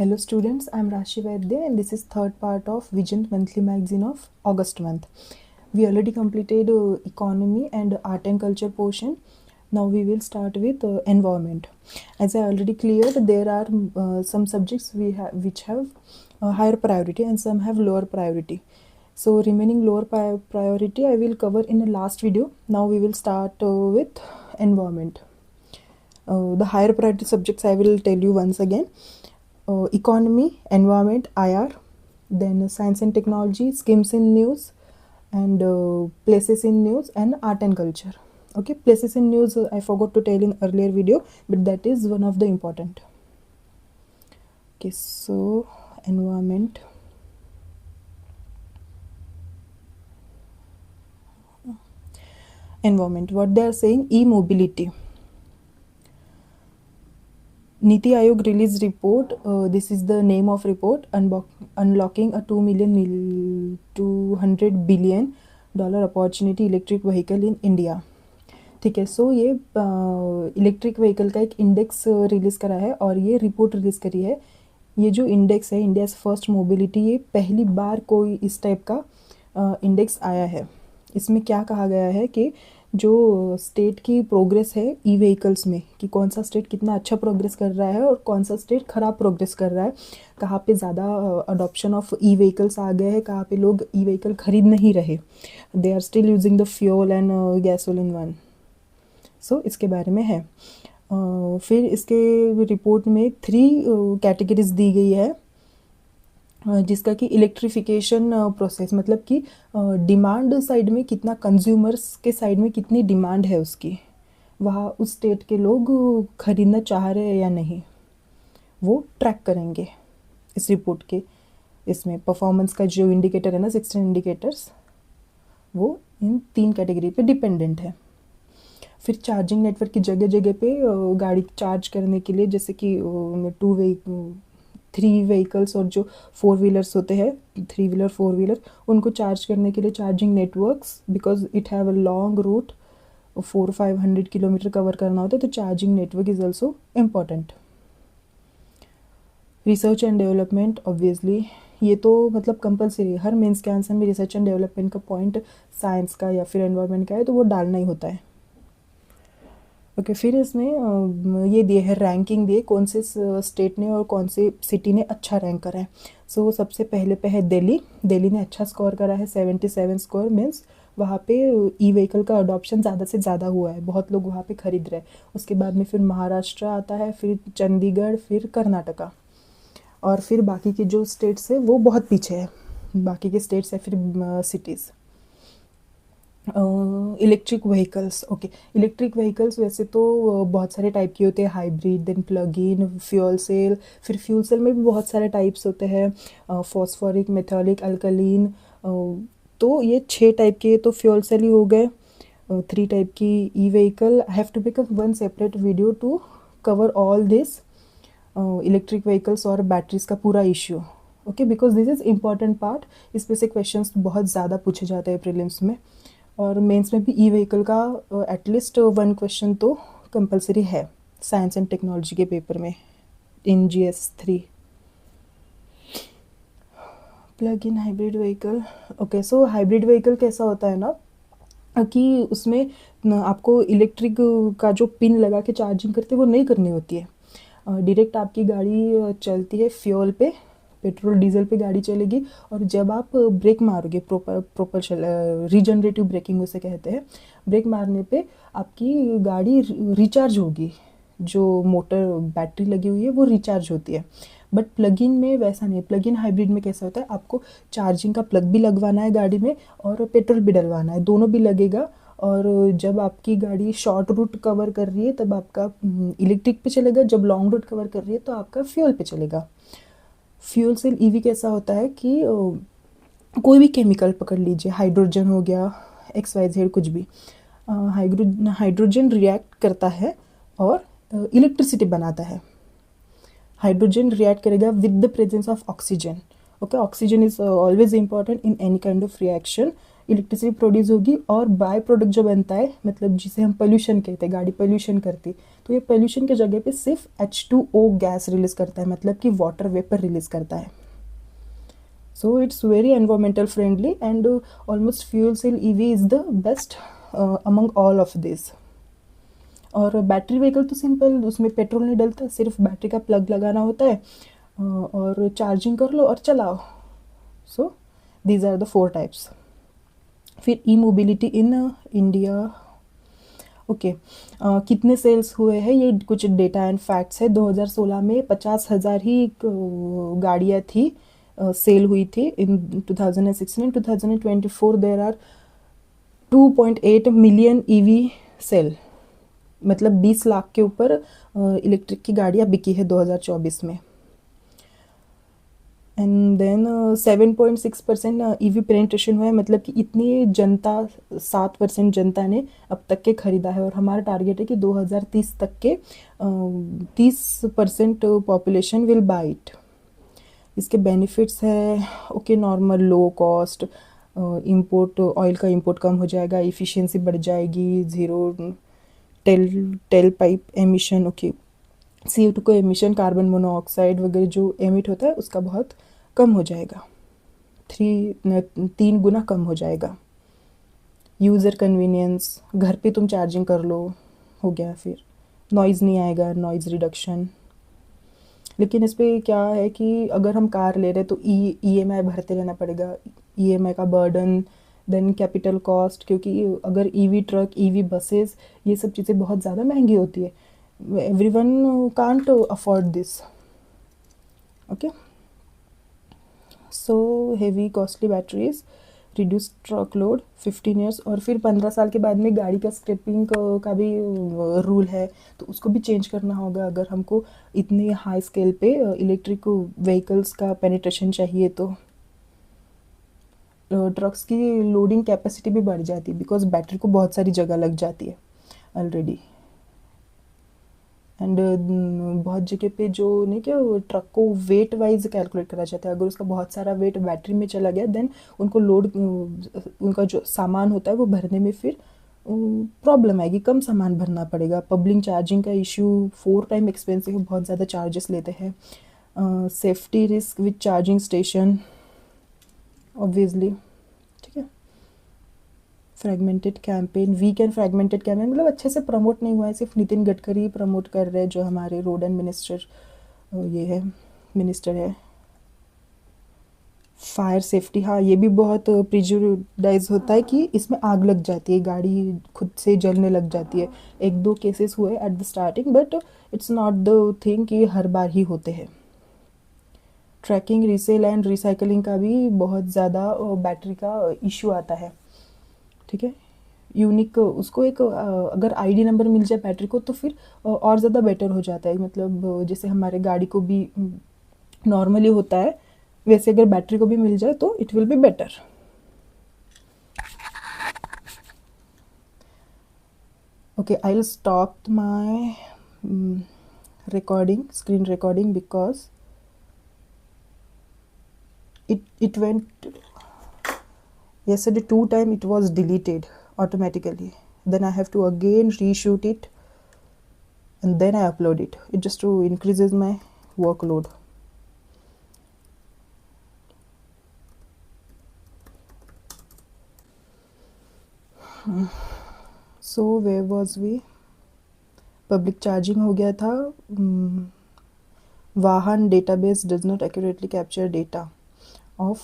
Hello students, I am Rashi Vaidya and this is third part of Vision monthly magazine of August month. We already completed economy and art and culture portion. Now we will start with environment. As I already cleared, there are some subjects which have higher priority and some have lower priority. So remaining lower priority I will cover in the last video. Now we will start with environment. The higher priority subjects I will tell you once again. Economy, environment, IR, then science and technology, schemes in news, and places in news, and art and culture. Okay, places in news I forgot to tell in earlier video, but that is one of the important. Okay, so environment. Environment, what they are saying, e-mobility. Niti Aayog released report. This is the name of report, unlocking a $200 billion opportunity electric vehicle in India. ठीक है, सो ये electric vehicle का एक index release करा है और ये report release करी है. ये जो इंडेक्स है, इंडियाज़ फर्स्ट मोबिलिटी, ये पहली बार कोई इस टाइप का इंडेक्स आया है. इसमें क्या कहा गया है कि जो स्टेट की प्रोग्रेस है ई व्हीकल्स में, कि कौन सा स्टेट कितना अच्छा प्रोग्रेस कर रहा है और कौन सा स्टेट ख़राब प्रोग्रेस कर रहा है, कहाँ पे ज़्यादा अडॉप्शन ऑफ ई व्हीकल्स आ गए हैं, कहाँ पे लोग ई व्हीकल खरीद नहीं रहे, they are still using the fuel and gasoline one. So इसके बारे में है. फिर इसके रिपोर्ट में 3 कैटेगरीज दी गई है, जिसका कि इलेक्ट्रिफिकेशन प्रोसेस, मतलब कि डिमांड साइड में कितना, कंज्यूमर्स के साइड में कितनी डिमांड है उसकी, वहाँ उस स्टेट के लोग खरीदना चाह रहे हैं या नहीं, वो ट्रैक करेंगे इस रिपोर्ट के. इसमें परफॉर्मेंस का जो इंडिकेटर है ना, 16 इंडिकेटर्स, वो इन 3 कैटेगरी पे डिपेंडेंट है. फिर चार्जिंग नेटवर्क की जगह जगह पे गाड़ी चार्ज करने के लिए, जैसे कि 3 व्हीकल्स और जो 4 व्हीलर्स होते हैं, 3 व्हीलर 4 व्हीलर, उनको चार्ज करने के लिए charging networks, because it have a long route, 400-500 kilometre cover करना होता है, तो charging network is also important. Research and development, obviously ये तो मतलब कंपलसरी है, हर मेंस के आंसर में रिसर्च एंड डेवलपमेंट का पॉइंट साइंस का या फिर एनवायरनमेंट का है, तो वो डालना ही होता है. ओके, फिर इसमें ये दिए है, रैंकिंग दिए, कौन से स्टेट ने और कौन से सिटी ने अच्छा रैंक करा है. सो सबसे पहले पे है दिल्ली. दिल्ली ने अच्छा स्कोर करा है, 77 स्कोर, मीन्स वहाँ पे ई व्हीकल का अडॉप्शन ज़्यादा से ज़्यादा हुआ है, बहुत लोग वहाँ पे खरीद रहे हैं. उसके बाद में फिर महाराष्ट्र आता है, फिर चंडीगढ़, फिर कर्नाटका, और फिर बाकी के जो स्टेट्स है वो बहुत पीछे है, बाकी के स्टेट्स है फिर cities. Electric vehicles. Okay, electric vehicles वैसे तो बहुत सारे टाइप के होते हैं, hybrid, then plug in, fuel cell. फिर फ्यूल सेल में भी बहुत सारे टाइप्स होते हैं, फॉस्फोरिक, मेथॉलिक, अल्कलीन. तो ये 6 टाइप के तो फ्यूल सेल ही हो गए. 3 टाइप की E vehicle. I have to make one separate video to cover all this electric vehicles और बैटरीज का पूरा issue. Okay, because this is important part. इस पे से क्वेश्चंस बहुत ज़्यादा पूछे जाते हैं प्रीलिम्स में, और मेंस में भी ई व्हीकल का एटलीस्ट 1 क्वेश्चन तो कंपलसरी है साइंस एंड टेक्नोलॉजी के पेपर में इन GS3. Plug in hybrid vehicle. Okay, so hybrid vehicle कैसा होता है ना, कि उसमें आपको इलेक्ट्रिक का जो पिन लगा के चार्जिंग करते वो नहीं करनी होती है. डायरेक्ट आपकी गाड़ी चलती है फ्यूल पे, पेट्रोल डीजल पे गाड़ी चलेगी, और जब आप ब्रेक मारोगे, प्रोपल्शन, रीजनरेटिव ब्रेकिंग उसे कहते हैं, ब्रेक मारने पे आपकी गाड़ी रिचार्ज होगी, जो मोटर बैटरी लगी हुई है वो रिचार्ज होती है. बट प्लग इन में वैसा नहीं. प्लग इन हाइब्रिड में कैसा होता है, आपको चार्जिंग का प्लग भी लगवाना है गाड़ी में और पेट्रोल भी डलवाना है, दोनों भी लगेगा. और जब आपकी गाड़ी शॉर्ट रूट कवर कर रही है तब आपका इलेक्ट्रिक पे चलेगा, जब लॉन्ग रूट कवर कर रही है तो आपका फ्यूल पे चलेगा. फ्यूल सेल ईवी कैसा होता है कि कोई भी केमिकल पकड़ लीजिए, हाइड्रोजन हो गया, XYZ कुछ भी, हाइड्रोजन रिएक्ट करता है और इलेक्ट्रिसिटी बनाता है. हाइड्रोजन रिएक्ट करेगा with the presence of oxygen. Okay, oxygen is always important in any kind of reaction. Electricity produce होगी और बाय प्रोडक्ट जो बनता है, मतलब जिसे हम पोल्यूशन कहते हैं, गाड़ी पोल्यूशन करती, तो ये पोल्यूशन के जगह पे सिर्फ H2O गैस रिलीज करता है, मतलब कि वाटर वेपर रिलीज करता है. So it's very environmental friendly and almost fuel cell EV is the best among all of this. और बैटरी व्हीकल तो सिंपल, उसमें पेट्रोल नहीं डलता, सिर्फ बैटरी का प्लग लगाना होता है और चार्जिंग कर लो और चलाओ. So these are the 4 types. फिर e mobility in India. Okay, कितने सेल्स हुए हैं, ये कुछ डेटा एंड फैक्ट्स है. 2016 में 50,000 ही गाड़ियाँ थी, सेल हुई थी in 2016. In 2024 there are 2.8 million EV sale, मतलब 20 लाख के ऊपर इलेक्ट्रिक की गाड़ियाँ बिकी है 2024 में. एंड देन 7.6% EV पेनिट्रेशन हुआ है, मतलब कि इतनी जनता, 7% जनता ने अब तक के खरीदा है. और हमारा टारगेट है कि 2030 तक के 30% पॉपुलेशन विल बाय इट. इसके बेनिफिट्स है, okay, normal low cost, import, oil का इंपोर्ट कम हो जाएगा, इफ़िशियंसी बढ़ जाएगी, zero tell pipe emission. Okay, CO2 का एमिशन, कार्बन मोनोऑक्साइड वगैरह जो एमिट होता है उसका बहुत कम हो जाएगा, 3 गुना कम हो जाएगा. यूज़र कन्वीनियंस, घर पे तुम चार्जिंग कर लो, हो गया. फिर नॉइज़ नहीं आएगा, नॉइज़ रिडक्शन. लेकिन इस पर क्या है कि अगर हम कार ले रहे तो EMI भरते रहना पड़ेगा, EMI का बर्डन, देन कैपिटल कॉस्ट, क्योंकि अगर EV ट्रक, EV बसेस, ये सब चीज़ें बहुत ज़्यादा महंगी होती है. Everyone can't afford this. Okay, so heavy costly batteries, reduced truck load, 15 years. और फिर 15 साल के बाद में गाड़ी का स्क्रैपिंग का भी रूल है, तो उसको भी चेंज करना होगा अगर हमको इतने हाई स्केल पे इलेक्ट्रिक व्हीकल्स का पेनिट्रेशन चाहिए. तो ट्रक्स की लोडिंग कैपेसिटी भी बढ़ जाती है, बिकॉज बैटरी को बहुत सारी जगह लग जाती है ऑलरेडी. एंड बहुत जगह पे जो नहीं, क्या ट्रक को वेट वाइज कैलकुलेट करा जाता है. अगर उसका बहुत सारा वेट बैटरी में चला गया, देन उनको लोड, उनका जो सामान होता है वो भरने में फिर प्रॉब्लम आएगी, कम सामान भरना पड़ेगा. पब्लिक चार्जिंग का इशू, 4 टाइम एक्सपेंसिव, बहुत ज़्यादा चार्जेस लेते हैं. Safety risk with charging station, obviously. ठीक है. Fragmented campaign, weak and fragmented campaign, मतलब अच्छे से प्रमोट नहीं हुआ है, सिर्फ नितिन गडकरी प्रमोट कर रहे हैं, जो हमारे रोड एंड मिनिस्टर है. फायर सेफ्टी, हाँ, ये भी बहुत प्रिजुडाइज होता है कि इसमें आग लग जाती है, गाड़ी खुद से जलने लग जाती है. 1-2 केसेस हुए at the starting, but it's not the thing कि हर बार ही होते हैं. ट्रैकिंग, रीसेल एंड रिसाइकलिंग का भी बहुत ज़्यादा बैटरी का इशू आता है. ठीक है. यूनिक, उसको एक अगर ID नंबर मिल जाए बैटरी को तो फिर और ज़्यादा बेटर हो जाता है. मतलब जैसे हमारे गाड़ी को भी नॉर्मली होता है, वैसे अगर बैटरी को भी मिल जाए तो it will be better. Okay, I will stop my recording, screen recording, because it went yesterday 2 times, it was deleted automatically. Then I have to again reshoot it and then I upload it. It just to increases my workload. So where was we? Public charging हो गया था. वाहन database does not accurately capture data of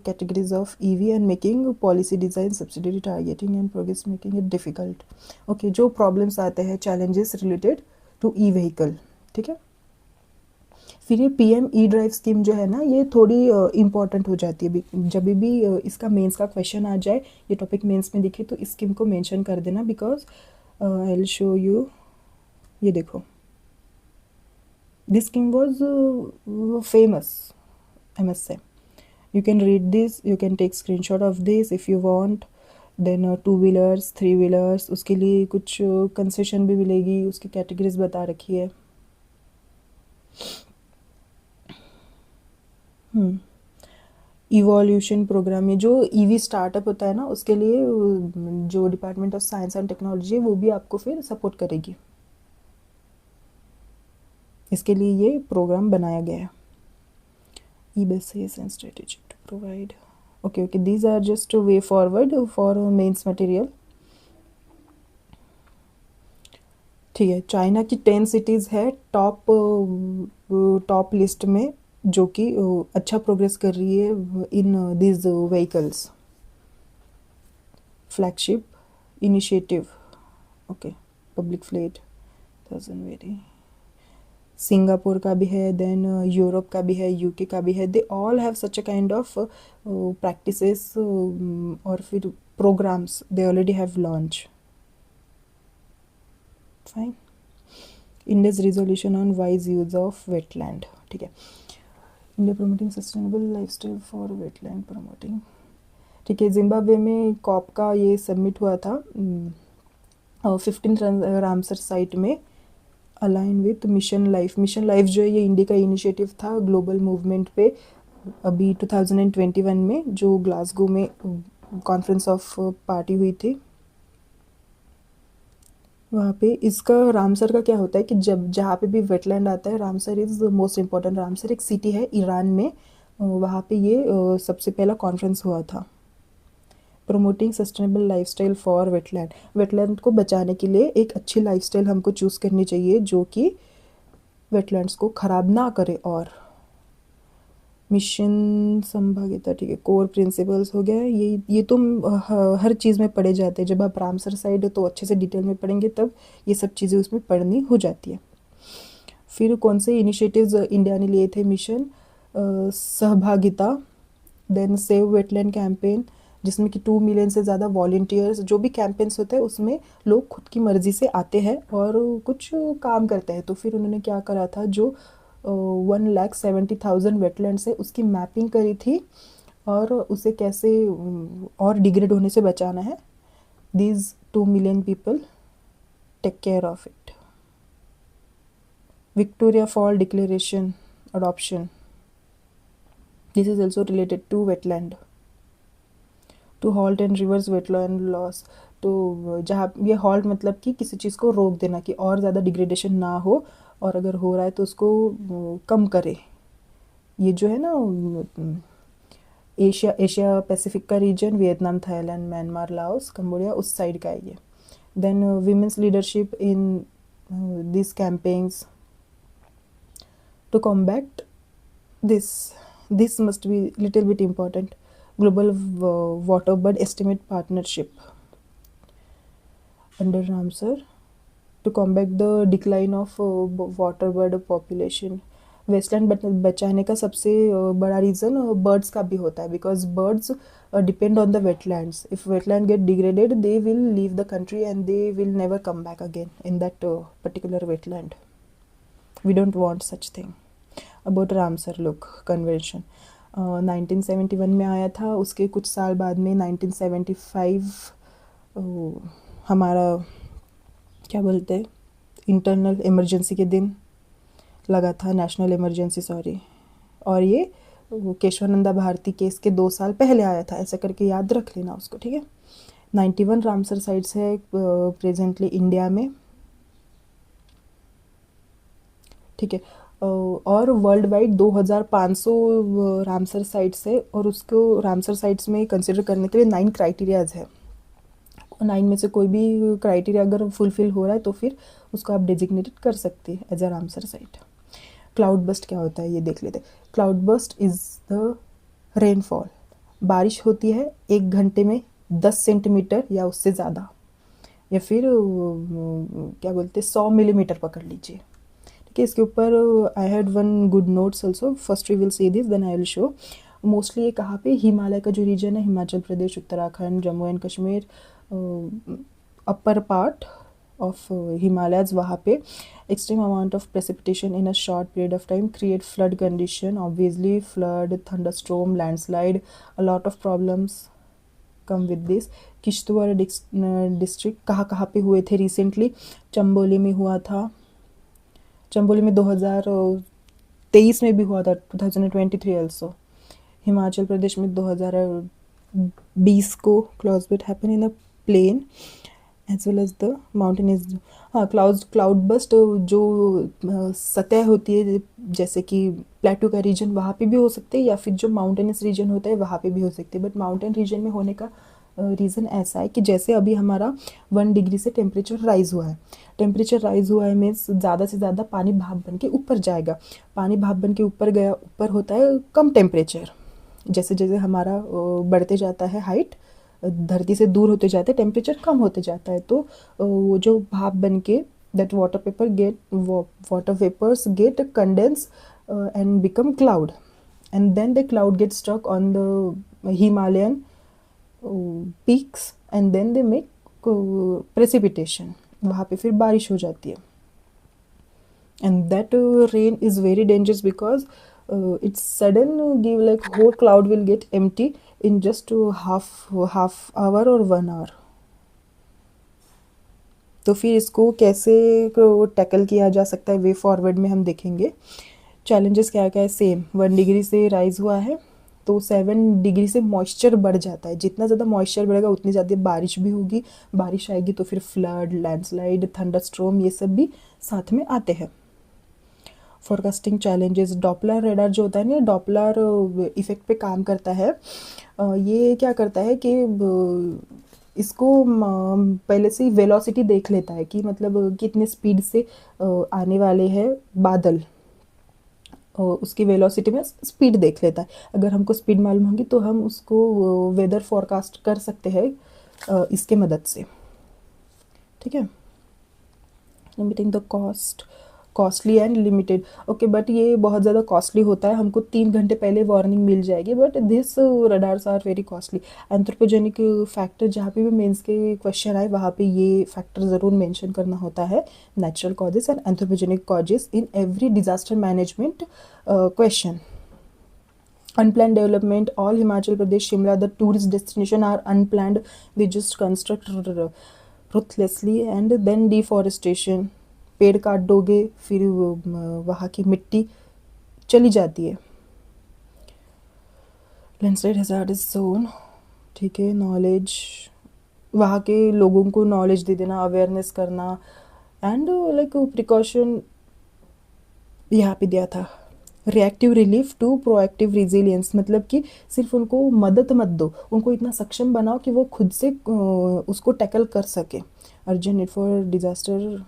categories of EV and making policy design, subsidiary targeting and progress making it difficult. Okay, जो problems आते हैं, challenges related to e-vehicle. ठीक है. फिर ये PM E-ड्राइव स्कीम जो है ना, ये थोड़ी इम्पॉर्टेंट हो जाती है. जब भी इसका मेंस का क्वेश्चन आ जाए, ये टॉपिक मेंस में दिखे तो इस स्कीम को मेंशन कर देना, because I will show you. ये देखो, this scheme was famous, I must say. You can read this, you can take screenshot of this if you want. Then 2-wheelers, 3-wheelers, उसके लिए कुछ कंसेशन भी मिलेगी, उसकी कैटेगरीज बता रखी है. इवोल्यूशन प्रोग्राम में जो ईवी स्टार्टअप होता है ना, उसके लिए जो department of science and technology है वो भी आपको फिर सपोर्ट करेगी। इसके लिए ये प्रोग्राम बनाया गया है। ई basis and strategy to provide, okay these are just way forward for mains material. ठीक है, चाइना की 10 सिटीज़ है टॉप लिस्ट में, जो कि अच्छा प्रोग्रेस कर रही है in this vehicles. Flagship initiative, okay public fleet 1000 very, Singapore का भी है, देन यूरोप का भी है, यूके का भी है। They all have such a kind of practices और फिर programmes they already have launch. Fine. India's resolution on wise use of wetland, ठीक है। India promoting sustainable lifestyle for wetland promoting, ठीक है। जिम्बाब्वे में कॉप का ये सबमिट हुआ था 15 रामसर साइट में, align with mission life. Mission life जो है ये इंडिया का इनिशिएटिव था ग्लोबल मूवमेंट पे, अभी 2021 में जो ग्लासगो में कॉन्फ्रेंस ऑफ पार्टी हुई थी वहाँ पे। इसका रामसर का क्या होता है कि जब जहाँ पे भी वेटलैंड आता है, Ramsar is most important. Ramsar एक सिटी है ईरान में, वहाँ पे ये सबसे पहला कॉन्फ्रेंस हुआ था। Promoting sustainable lifestyle for wetland, wetland को बचाने के लिए एक अच्छी लाइफस्टाइल हमको चूज़ करनी चाहिए जो कि वेटलैंड्स को ख़राब ना करे। और मिशन संभाव्यता, ठीक है। कोर प्रिंसिपल्स हो गया, ये तो हर चीज़ में पढ़े जाते हैं। जब आप रामसर साइड तो अच्छे से डिटेल में पढ़ेंगे तब ये सब चीज़ें उसमें पढ़नी हो जाती है। फिर कौन से इनिशिएटिव्स इंडिया ने लिए थे? मिशन सहभागिता, देन सेव वेटलैंड कैंपेन, जिसमें कि 2 मिलियन से ज़्यादा वॉलंटियर्स, जो भी कैंपेन्स होते हैं उसमें लोग खुद की मर्ज़ी से आते हैं और कुछ काम करते हैं। तो फिर उन्होंने क्या करा था, जो 1,70,000 वेटलैंड्स है उसकी मैपिंग करी थी और उसे कैसे और डिग्रेड होने से बचाना है। These 2 million people take care of it. Victoria fall declaration adoption, this is also related to wetland. To halt and reverse wetland loss, तो जहाँ ये halt मतलब कि किसी चीज़ को रोक देना कि और ज़्यादा डिग्रेडेशन ना हो, और अगर हो रहा है तो उसको कम करे। ये जो है ना एशिया पैसिफिक का region, Vietnam, Thailand, Myanmar, Laos, Cambodia, उस साइड का है ये। Then women's leadership in this campaigns to combat this must be little bit important. Global water bird estimate partnership under Ramsar to combat the decline of water bird population. Wasteland बचाने का सबसे बड़ा reason birds का भी होता है, because birds depend on the wetlands. If wetland get degraded they will leave the country and they will never come back again in that particular wetland. We don't want such thing. About Ramsar look convention 1971 में आया था, उसके कुछ साल बाद में 1975 हमारा क्या बोलते हैं इंटरनल इमरजेंसी के दिन लगा था, नेशनल इमरजेंसी सॉरी। और ये केशवानंदा भारती केस के 2 साल पहले आया था, ऐसा करके याद रख लेना उसको, ठीक है। 91 रामसर साइट्स है प्रेजेंटली इंडिया में, ठीक है। और वर्ल्ड वाइड 2500 रामसर साइट्स है, और उसको रामसर साइट्स में कंसिडर करने के लिए 9 क्राइटेरियाज़ है। 9 में से कोई भी क्राइटेरिया अगर फुलफिल हो रहा है तो फिर उसको आप डेजिग्नेटेड कर सकते हैं as a Ramsar site. Cloud burst क्या होता है ये देख लेते हैं। Cloud burst is the rainfall, बारिश होती है 1 घंटे में 10 सेंटीमीटर या उससे ज़्यादा, या फिर क्या बोलते हैं 100 मिलीमीटर पकड़ लीजिए, ठीक है। इसके ऊपर I had one good notes also, first we will see this then I will show. Mostly ये कहाँ पे, हिमालय का जो रीजन है, Himachal Pradesh, Uttarakhand, Jammu and Kashmir, upper part of Himalayas, वहाँ पे extreme amount of precipitation in a short period of time create flood condition, obviously flood, thunderstorm, landslide, a lot of problems come with this. Kishtwar district कहाँ कहाँ पे हुए थे रिसेंटली? चंबोली में हुआ था, चंबोली में 2023 में भी हुआ था, 2023 ऑल्सो। हिमाचल प्रदेश में 2020 को cloud burst happen in a plain as well as the mountainous. हाँ, क्लाउड बस्ट जो सतह होती है जैसे कि प्लेटू का रीजन वहाँ पे भी हो सकते हैं, या फिर जो माउंटेनियस रीजन होता है वहाँ पे भी हो सकते हैं। बट माउंटेन रीजन में होने का रीज़न ऐसा है कि जैसे अभी हमारा 1 डिग्री से टेम्परेचर राइज़ हुआ है, टेम्परेचर राइज़ हुआ है मीन्स ज़्यादा से ज़्यादा पानी भाप बन के ऊपर जाएगा। पानी भाप बन के ऊपर गया, ऊपर होता है कम टेम्परेचर। जैसे जैसे हमारा बढ़ते जाता है हाइट, धरती से दूर होते जाते टेम्परेचर कम होते जाता है, तो वो जो भाप बन के that water vapours get condense and become cloud, and then the cloud gets stuck on the Himalayan peaks and then they make precipitation, वहाँ पे फिर बारिश हो जाती है। and that rain is very dangerous because it's sudden give like whole cloud will get empty in just half hour or 1 hour। तो फिर इसको कैसे टैकल किया जा सकता है वे फॉरवर्ड में हम देखेंगे। चैलेंजेस क्या क्या है, सेम 1 डिग्री से राइज हुआ है तो 7 डिग्री से मॉइस्चर बढ़ जाता है। जितना ज़्यादा मॉइस्चर बढ़ेगा उतनी ज़्यादा बारिश भी होगी, बारिश आएगी तो फिर फ्लड, लैंडस्लाइड, थंडरस्टॉर्म ये सब भी साथ में आते हैं। फोरकास्टिंग चैलेंजेस, डॉपलर रेडार जो होता है ना, डॉपलर इफेक्ट पे काम करता है। ये क्या करता है कि इसको पहले से ही वेलोसिटी देख लेता है कि मतलब कितने स्पीड से आने वाले हैं बादल, उसकी वेलोसिटी में स्पीड देख लेता है। अगर हमको स्पीड मालूम होगी तो हम उसको वेदर फोरकास्ट कर सकते हैं इसके मदद से, ठीक है। Limiting the costly and limited, okay, but ये बहुत ज़्यादा कॉस्टली होता है, हमको 3 घंटे पहले वार्निंग मिल जाएगी, but this radars are very costly. Anthropogenic factor, जहाँ पे भी मेंस के क्वेश्चन आए वहाँ पे ये फैक्टर ज़रूर मेंशन करना होता है, natural causes and anthropogenic causes in every disaster management question. Unplanned development, all Himachal Pradesh, Shimla, the tourist destination are unplanned, they just construct ruthlessly, and then deforestation, पेड़ काट दोगे फिर वहाँ की मिट्टी चली जाती है। लैंडस्लाइड हैजार्डस जोन, ठीक है। नॉलेज, वहाँ के लोगों को नॉलेज दे देना, अवेयरनेस करना, एंड लाइक प्रिकॉशन यहाँ पे दिया था। Reactive relief to proactive resilience, मतलब कि सिर्फ उनको मदद मत दो, उनको इतना सक्षम बनाओ कि वो खुद से उसको टैकल कर सके। Urgent need for disaster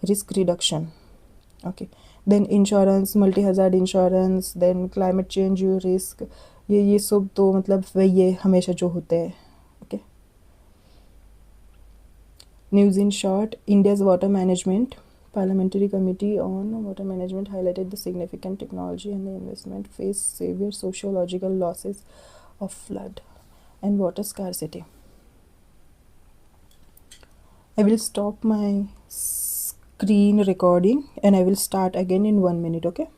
risk reduction, okay. Then insurance, multi hazard insurance, then climate change risk, ये सब तो मतलब वही है हमेशा जो होते हैं, okay. News in short, India's water management Parliamentary Committee on Water Management highlighted the significant technology and the investment face severe sociological losses of flood and water scarcity. I will stop my screen recording and I will start again in 1 minute, okay?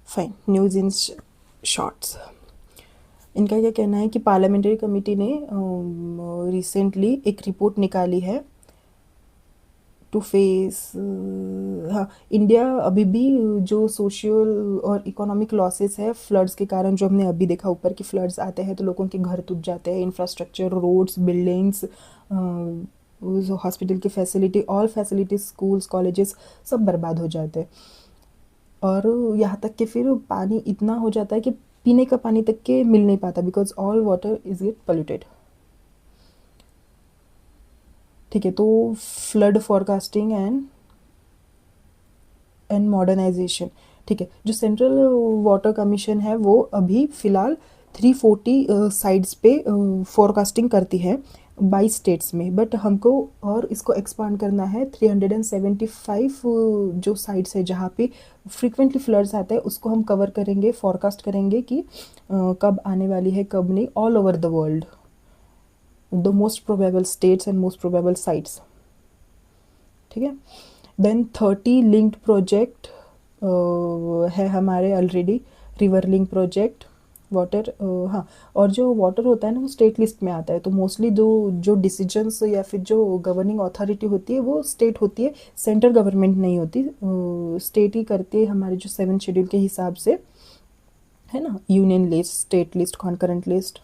Fine, news in shorts. इनका क्या कहना है कि parliamentary committee ने recently एक report निकाली है to face, हाँ, इंडिया अभी भी जो सोशल और इकोनॉमिक लॉसेस है फ्लड्स के कारण, जो हमने अभी देखा ऊपर की फ्लड्स आते हैं तो लोगों के घर टूट जाते हैं, इंफ्रास्ट्रक्चर, रोड्स, बिल्डिंग्स, हॉस्पिटल की facility, all facilities, schools, colleges सब बर्बाद हो जाते हैं। और यहाँ तक कि फिर पानी इतना हो जाता है कि पीने का पानी तक के मिल नहीं पाता, because all water is get polluted, ठीक है। तो फ्लड फोरकास्टिंग एंड मॉडर्नाइजेशन, ठीक है। जो सेंट्रल वाटर कमीशन है वो अभी फ़िलहाल 340 साइट्स पे फोरकास्टिंग करती है, 22 स्टेट्स में, बट हमको और इसको एक्सपांड करना है 375 जो साइट्स है जहाँ पे फ्रीक्वेंटली फ्लड्स आते हैं उसको हम कवर करेंगे, फोरकास्ट करेंगे कि कब आने वाली है कब नहीं, all over the world, the most probable states and most probable sites. ठीक है, देन 30 लिंक्ड प्रोजेक्ट है हमारे already, river link project, water, हाँ, और जो वाटर होता है ना वो स्टेट लिस्ट में आता है, तो मोस्टली जो जो डिसीजंस या फिर जो गवर्निंग अथॉरिटी होती है वो स्टेट होती है, सेंट्रल गवर्नमेंट नहीं होती, स्टेट ही करती है हमारे जो 7 शेड्यूल के हिसाब से है ना, union list, state list, concurrent list.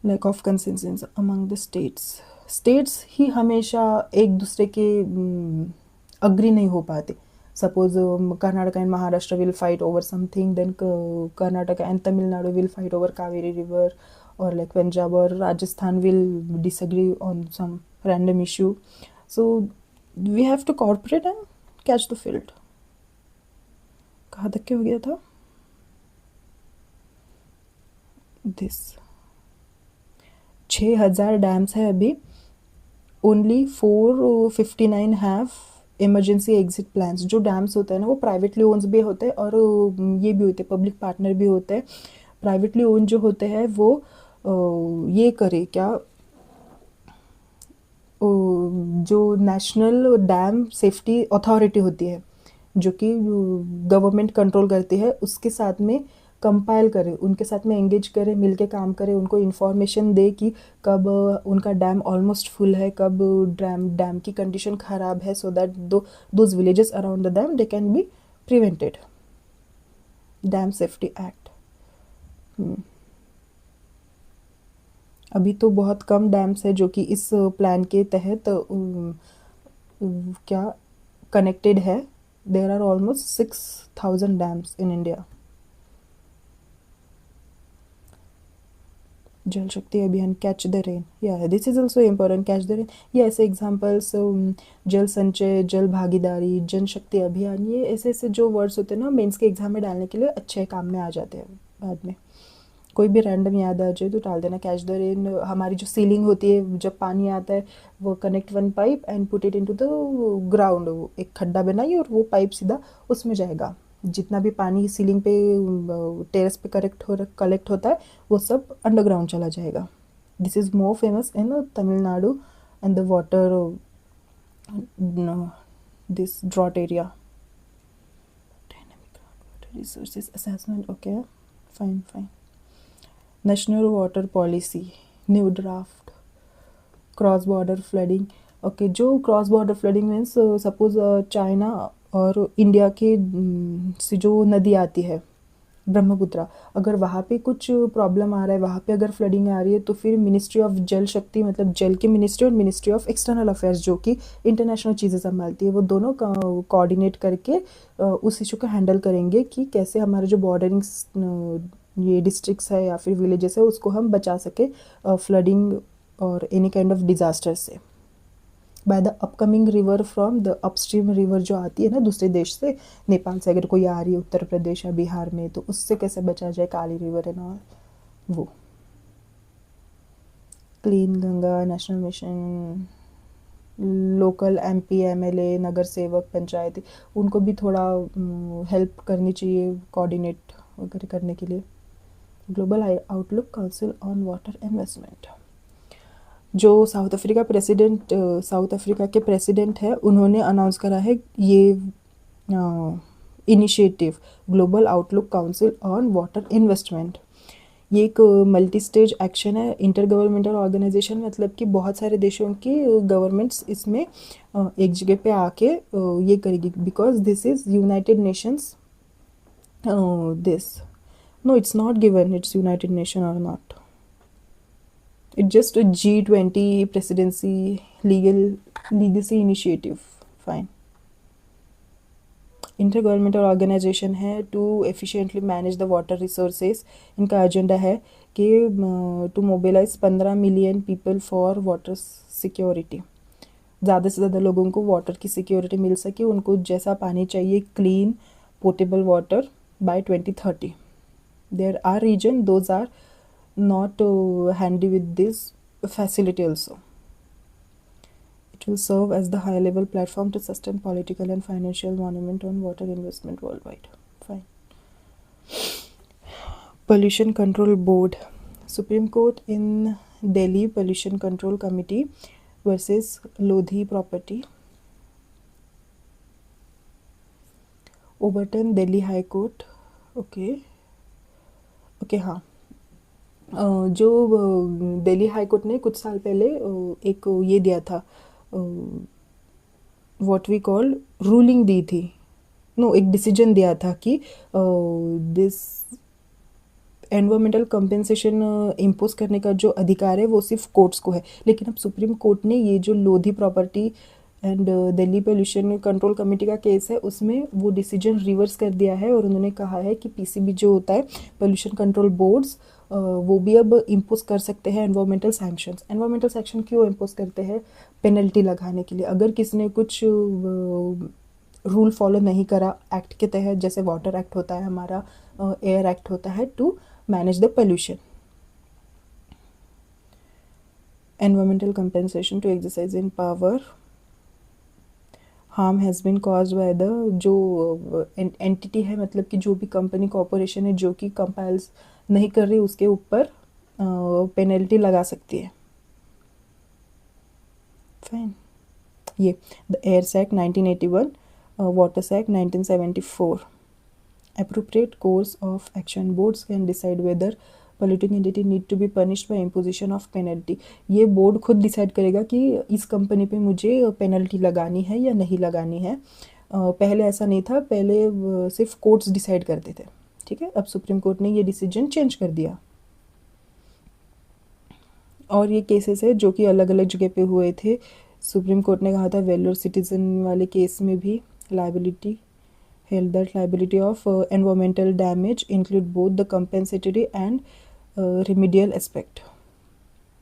Lack of consensus among the states ही हमेशा एक दूसरे के अग्री नहीं हो पाते। Suppose Karnataka and Maharashtra will fight over something, then Karnataka and Tamil Nadu will fight over Kaveri river, और लाइक पंजाब और Rajasthan will disagree on some random issue, so we have to corporate and catch the field. कहाँ तक के हो गया था दिस, 6000 डैम्स है अभी, only 459 have emergency exit plans. जो डैम्स होते हैं ना वो प्राइवेटली ओन्स भी होते हैं और ये भी होते हैं पब्लिक पार्टनर भी होते हैं। प्राइवेटली ओन जो होते हैं वो ये करे क्या, जो नेशनल डैम सेफ्टी अथॉरिटी होती है जो कि गवर्नमेंट कंट्रोल करती है, उसके साथ में कंपाइल करे, उनके साथ में एंगेज करे, मिलके काम करे, उनको इन्फॉर्मेशन दे कि कब उनका डैम ऑलमोस्ट फुल है, कब डैम की कंडीशन ख़राब है, so that those villages around the dam they can be prevented. Dam safety act. अभी तो बहुत कम डैम्स है जो कि इस प्लान के तहत क्या कनेक्टेड है। There are almost 6000 dams in India. Jal Shakti Abhiyan, catch the rain, या this is also important, catch the rain. ये ऐसे एग्जाम्पल्स, जल संचय, जल भागीदारी, जन शक्ति अभियान, ये ऐसे ऐसे जो वर्ड्स होते हैं ना मेंस के एग्जाम में डालने के लिए अच्छे काम में आ जाते हैं। बाद में कोई भी रैंडम याद आ जाए तो डाल देना। कैच द रेन, हमारी जो सीलिंग होती है जब पानी आता है वो connect one pipe and put it into the ground, एक खड्डा बनाइए और वो पाइप सीधा उसमें जाएगा। जितना भी पानी सीलिंग पे टेरेस पे कलेक्ट होता है वो सब अंडरग्राउंड चला जाएगा। This is more famous in Tamil Nadu and the water this drought area. Dynamic water resources assessment, okay, fine. National water policy, new draft. Cross border flooding, okay, जो cross border flooding means suppose China और India के से जो नदी आती है ब्रह्मपुत्रा, अगर वहाँ पे कुछ प्रॉब्लम आ रहा है, वहाँ पे अगर फ्लडिंग आ रही है, तो फिर मिनिस्ट्री ऑफ जल शक्ति, मतलब जल की मिनिस्ट्री, और मिनिस्ट्री ऑफ एक्सटर्नल अफेयर्स जो कि इंटरनेशनल चीज़ें संभालती है, वो दोनों कोऑर्डिनेट करके उस इशू को हैंडल करेंगे कि कैसे हमारे जो बॉर्डरिंग ये डिस्ट्रिक्ट्स है या फिर विलेजेस है उसको हम बचा सके फ्लडिंग और एनी काइंड ऑफ डिजास्टर से। By the upcoming river from the upstream river जो आती है ना दूसरे देश से, नेपाल से अगर कोई आ रही है उत्तर प्रदेश या बिहार में, तो उससे कैसे बचा जाए, काली रिवर एंड ऑल। वो clean Ganga national mission, local MP MLA नगर सेवक पंचायत, उनको भी थोड़ा हेल्प करनी चाहिए कोऑर्डिनेट वगैरह करने के लिए। Global outlook council on water investment, जो साउथ अफ्रीका के प्रेसिडेंट है, उन्होंने अनाउंस करा है ये initiative, global outlook council on water investment. ये एक मल्टी स्टेज एक्शन है, इंटर गवर्नमेंटल ऑर्गेनाइजेशन, मतलब कि बहुत सारे देशों की गवर्नमेंट्स इसमें एक जगह पे आके ये करेगी, because this is United Nations, this no, it's not given it's United Nation or not, it's just a G20 presidency legacy initiative, fine। Intergovernmental organization है to efficiently manage the water resources. इनका agenda है कि to mobilize 15 million people for water security, ज़्यादा से ज़्यादा लोगों को water की सिक्योरिटी मिल सके, उनको जैसा पानी चाहिए clean portable water bye 2030। There are regions those are not handy with this facility also. It will serve as the high-level platform to sustain political and financial monument on water investment worldwide. Fine. Pollution Control Board. Supreme Court in Delhi Pollution Control Committee versus Lodhi property. Overturn Delhi High Court. Okay हाँ, जो Delhi high court ने कुछ साल पहले एक ये दिया था, व्हाट वी कॉल रूलिंग दी थी, नो एक डिसीजन दिया था कि दिस एनवायरमेंटल कंपेंसेशन इम्पोज करने का जो अधिकार है वो सिर्फ कोर्ट्स को है। लेकिन अब सुप्रीम कोर्ट ने ये जो Lodhi property and Delhi pollution control committee का केस है उसमें वो डिसीजन रिवर्स कर दिया है और उन्होंने कहा है कि पीसीबी जो होता है पोल्यूशन कंट्रोल बोर्ड्स वो भी अब इम्पोज कर सकते हैं एनवायरमेंटल सैंक्शंस। एनवायरमेंटल सैंक्शन क्यों इम्पोज करते हैं? पेनल्टी लगाने के लिए। अगर किसी ने कुछ रूल फॉलो नहीं करा एक्ट के तहत, जैसे वाटर एक्ट होता है हमारा, एयर एक्ट होता है, to manage the pollution, environmental compensation to exercise in power harm has been caused by the, जो एंटिटी है मतलब कि जो भी कंपनी कॉरपोरेशन है जो कि कंपाइल्स नहीं कर रही उसके ऊपर पेनल्टी लगा सकती है। फाइन। ये the airs act 1981, waters act 1974. Appropriate course of action. Boards can decide whether polluting entity need to be punished by imposition of penalty. ये बोर्ड खुद डिसाइड करेगा कि इस कंपनी पे मुझे पेनल्टी लगानी है या नहीं लगानी है। पहले ऐसा नहीं था, पहले सिर्फ कोर्ट्स डिसाइड करते थे। ठीक है, अब सुप्रीम कोर्ट ने ये डिसीजन चेंज कर दिया और ये केसेस है जो कि अलग अलग जगह पे हुए थे। सुप्रीम कोर्ट ने कहा था वेल्लोर सिटीजन वाले केस में भी liability held that liability of environmental damage include both the compensatory and remedial aspect,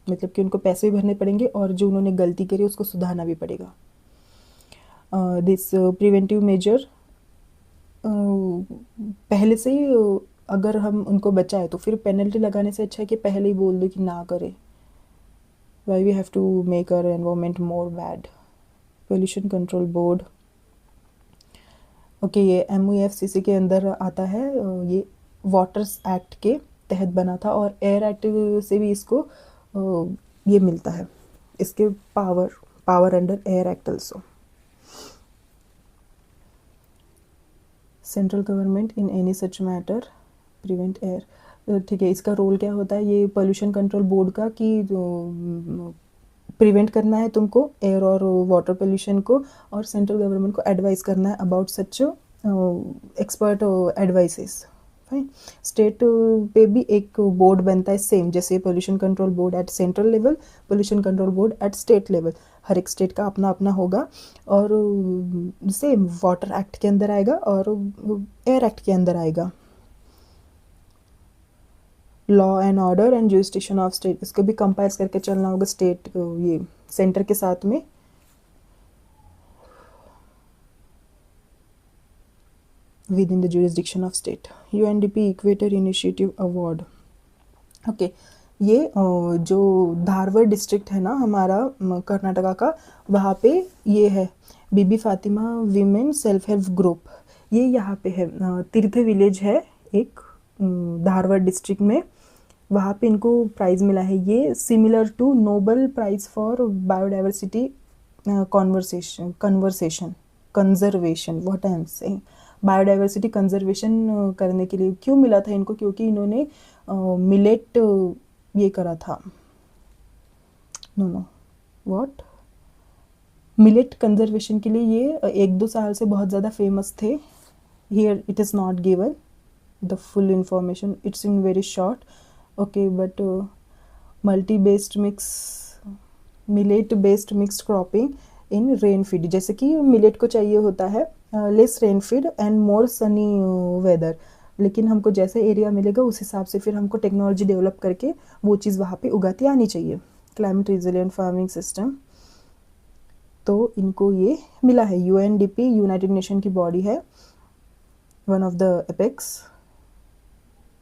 मतलब कि उनको पैसे भी भरने पड़ेंगे और जो उन्होंने गलती करी उसको सुधारना भी पड़ेगा। दिस प्रिवेंटिव मेजर, पहले से ही अगर हम उनको बचाए तो फिर पेनल्टी लगाने से अच्छा है कि पहले ही बोल दो कि ना करें। Why we have to make our environment more bad. Pollution control board, okay, ये MUFCC के अंदर आता है, ये वाटर्स एक्ट के तहत बना था और एयर एक्ट से भी इसको ये मिलता है, इसके power under air act also. Central government in any such matter prevent air, ठीक है, इसका रोल क्या होता है ये पोल्यूशन कंट्रोल बोर्ड का कि जो प्रिवेंट करना है तुमको एयर और वाटर पोल्यूशन को, और सेंट्रल गवर्नमेंट को एडवाइस करना है about such expert advices. Fine. State पे भी एक बोर्ड बनता है सेम, जैसे pollution control board at central level, pollution control board at state level, हर एक स्टेट का अपना अपना होगा और सेम वाटर एक्ट के अंदर आएगा और एयर एक्ट के अंदर आएगा। Law and order and jurisdiction of state, इसको भी कंपेयर करके चलना होगा स्टेट ये सेंटर के साथ में। With in the jurisdiction of state. UNDP equator initiative award, okay, ये जो धारवाड़ डिस्ट्रिक्ट है ना हमारा कर्नाटका का, वहाँ पे ये है Bibi Fatima women self help group, ये यहाँ पे है। तीर्थ विलेज है एक धारवाड़ डिस्ट्रिक्ट में, वहाँ पे इनको प्राइज़ मिला है। ये similar to Nobel prize for biodiversity conservation, what I am saying, biodiversity conservation करने के लिए क्यों मिला था इनको? क्योंकि इन्होंने मिलेट ये करा था, नो व्हाट, मिलेट कंजर्वेशन के लिए ये 1-2 साल से बहुत ज़्यादा फेमस थे। Here it is not given the full information, it's in very short, okay, but multi based mix, millet based mixed cropping in rain feed, जैसे कि मिलेट को चाहिए होता है less rain feed and more sunny weather, लेकिन हमको जैसे area मिलेगा उस हिसाब से फिर हमको टेक्नोलॉजी डेवलप करके वो चीज़ वहाँ पे उगाती आनी चाहिए। क्लाइमेट रिजिलियंट फार्मिंग सिस्टम, तो इनको ये मिला है। UNDP यूनाइटेड नेशन की बॉडी है, one of the apex.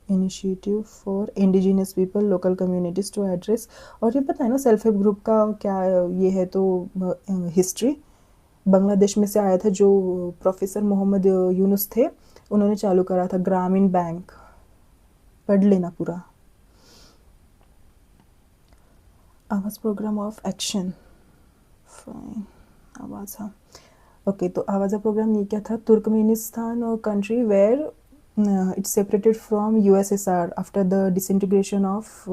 Initiative for indigenous people local communities to address. और ये पता है ना सेल्फ हेल्प ग्रुप का क्या ये है, तो हिस्ट्री बांग्लादेश में से आया था, जो प्रोफेसर मोहम्मद यूनुस थे, उन्होंने चालू करा था ग्रामीण बैंक। पढ़ लेना पूरा। आवाज़ प्रोग्राम ऑफ एक्शन, फाइन, आवाज़, हाँ ओके। तो आवाज़ा प्रोग्राम ये क्या था, Turkmenistan country where it's separated from USSR after the disintegration of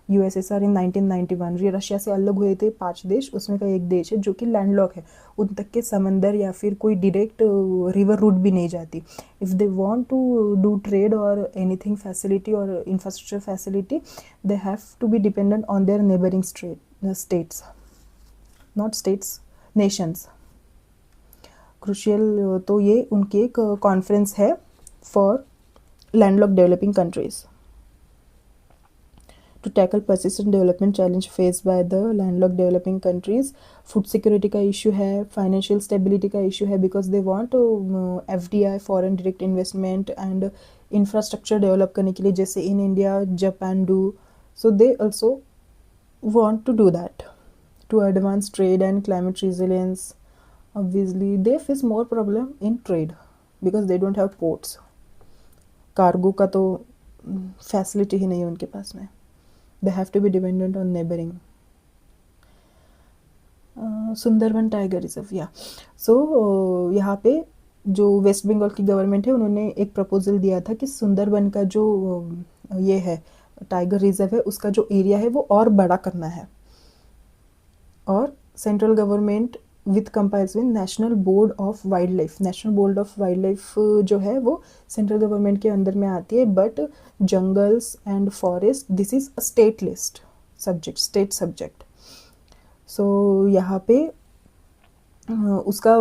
USSR in 1991। ये रशिया से अलग हुए थे 5 देश, उसमें का एक देश है जो कि लैंडलॉक है, उन तक के समंदर या फिर कोई डायरेक्ट रिवर रूट भी नहीं जाती। If they want to do trade और एनीथिंग फैसिलिटी और infrastructure facility, they have to be dependent on their neighbouring states, not states, nations. Crucial, तो ये उनकी एक कॉन्फ्रेंस है for landlocked developing countries to tackle persistent development challenge face by the landlocked developing countries. Food security का issue है, financial stability का issue है, because they want FDI foreign direct investment and infrastructure develop करने के लिए, जैसे in India Japan do, so they also want to do that to advance trade and climate resilience. Obviously they face more problem in trade because they don't have ports, cargo का तो facility ही नहीं है उनके पास में, they have to be dependent on neighboring. Sundarban tiger reserve, या सो यहाँ पे जो वेस्ट बंगाल की गवर्नमेंट है, उन्होंने एक प्रपोजल दिया था कि सुंदरबन का जो ये है टाइगर रिजर्व है, उसका जो एरिया है वो और बड़ा करना है, और central government with compares with national board of wild life, national board of wild life जो है वो सेंट्रल गवर्नमेंट के अंदर में आती है, but jungles and forest this is a state list subject, state subject. So यहाँ पे उसका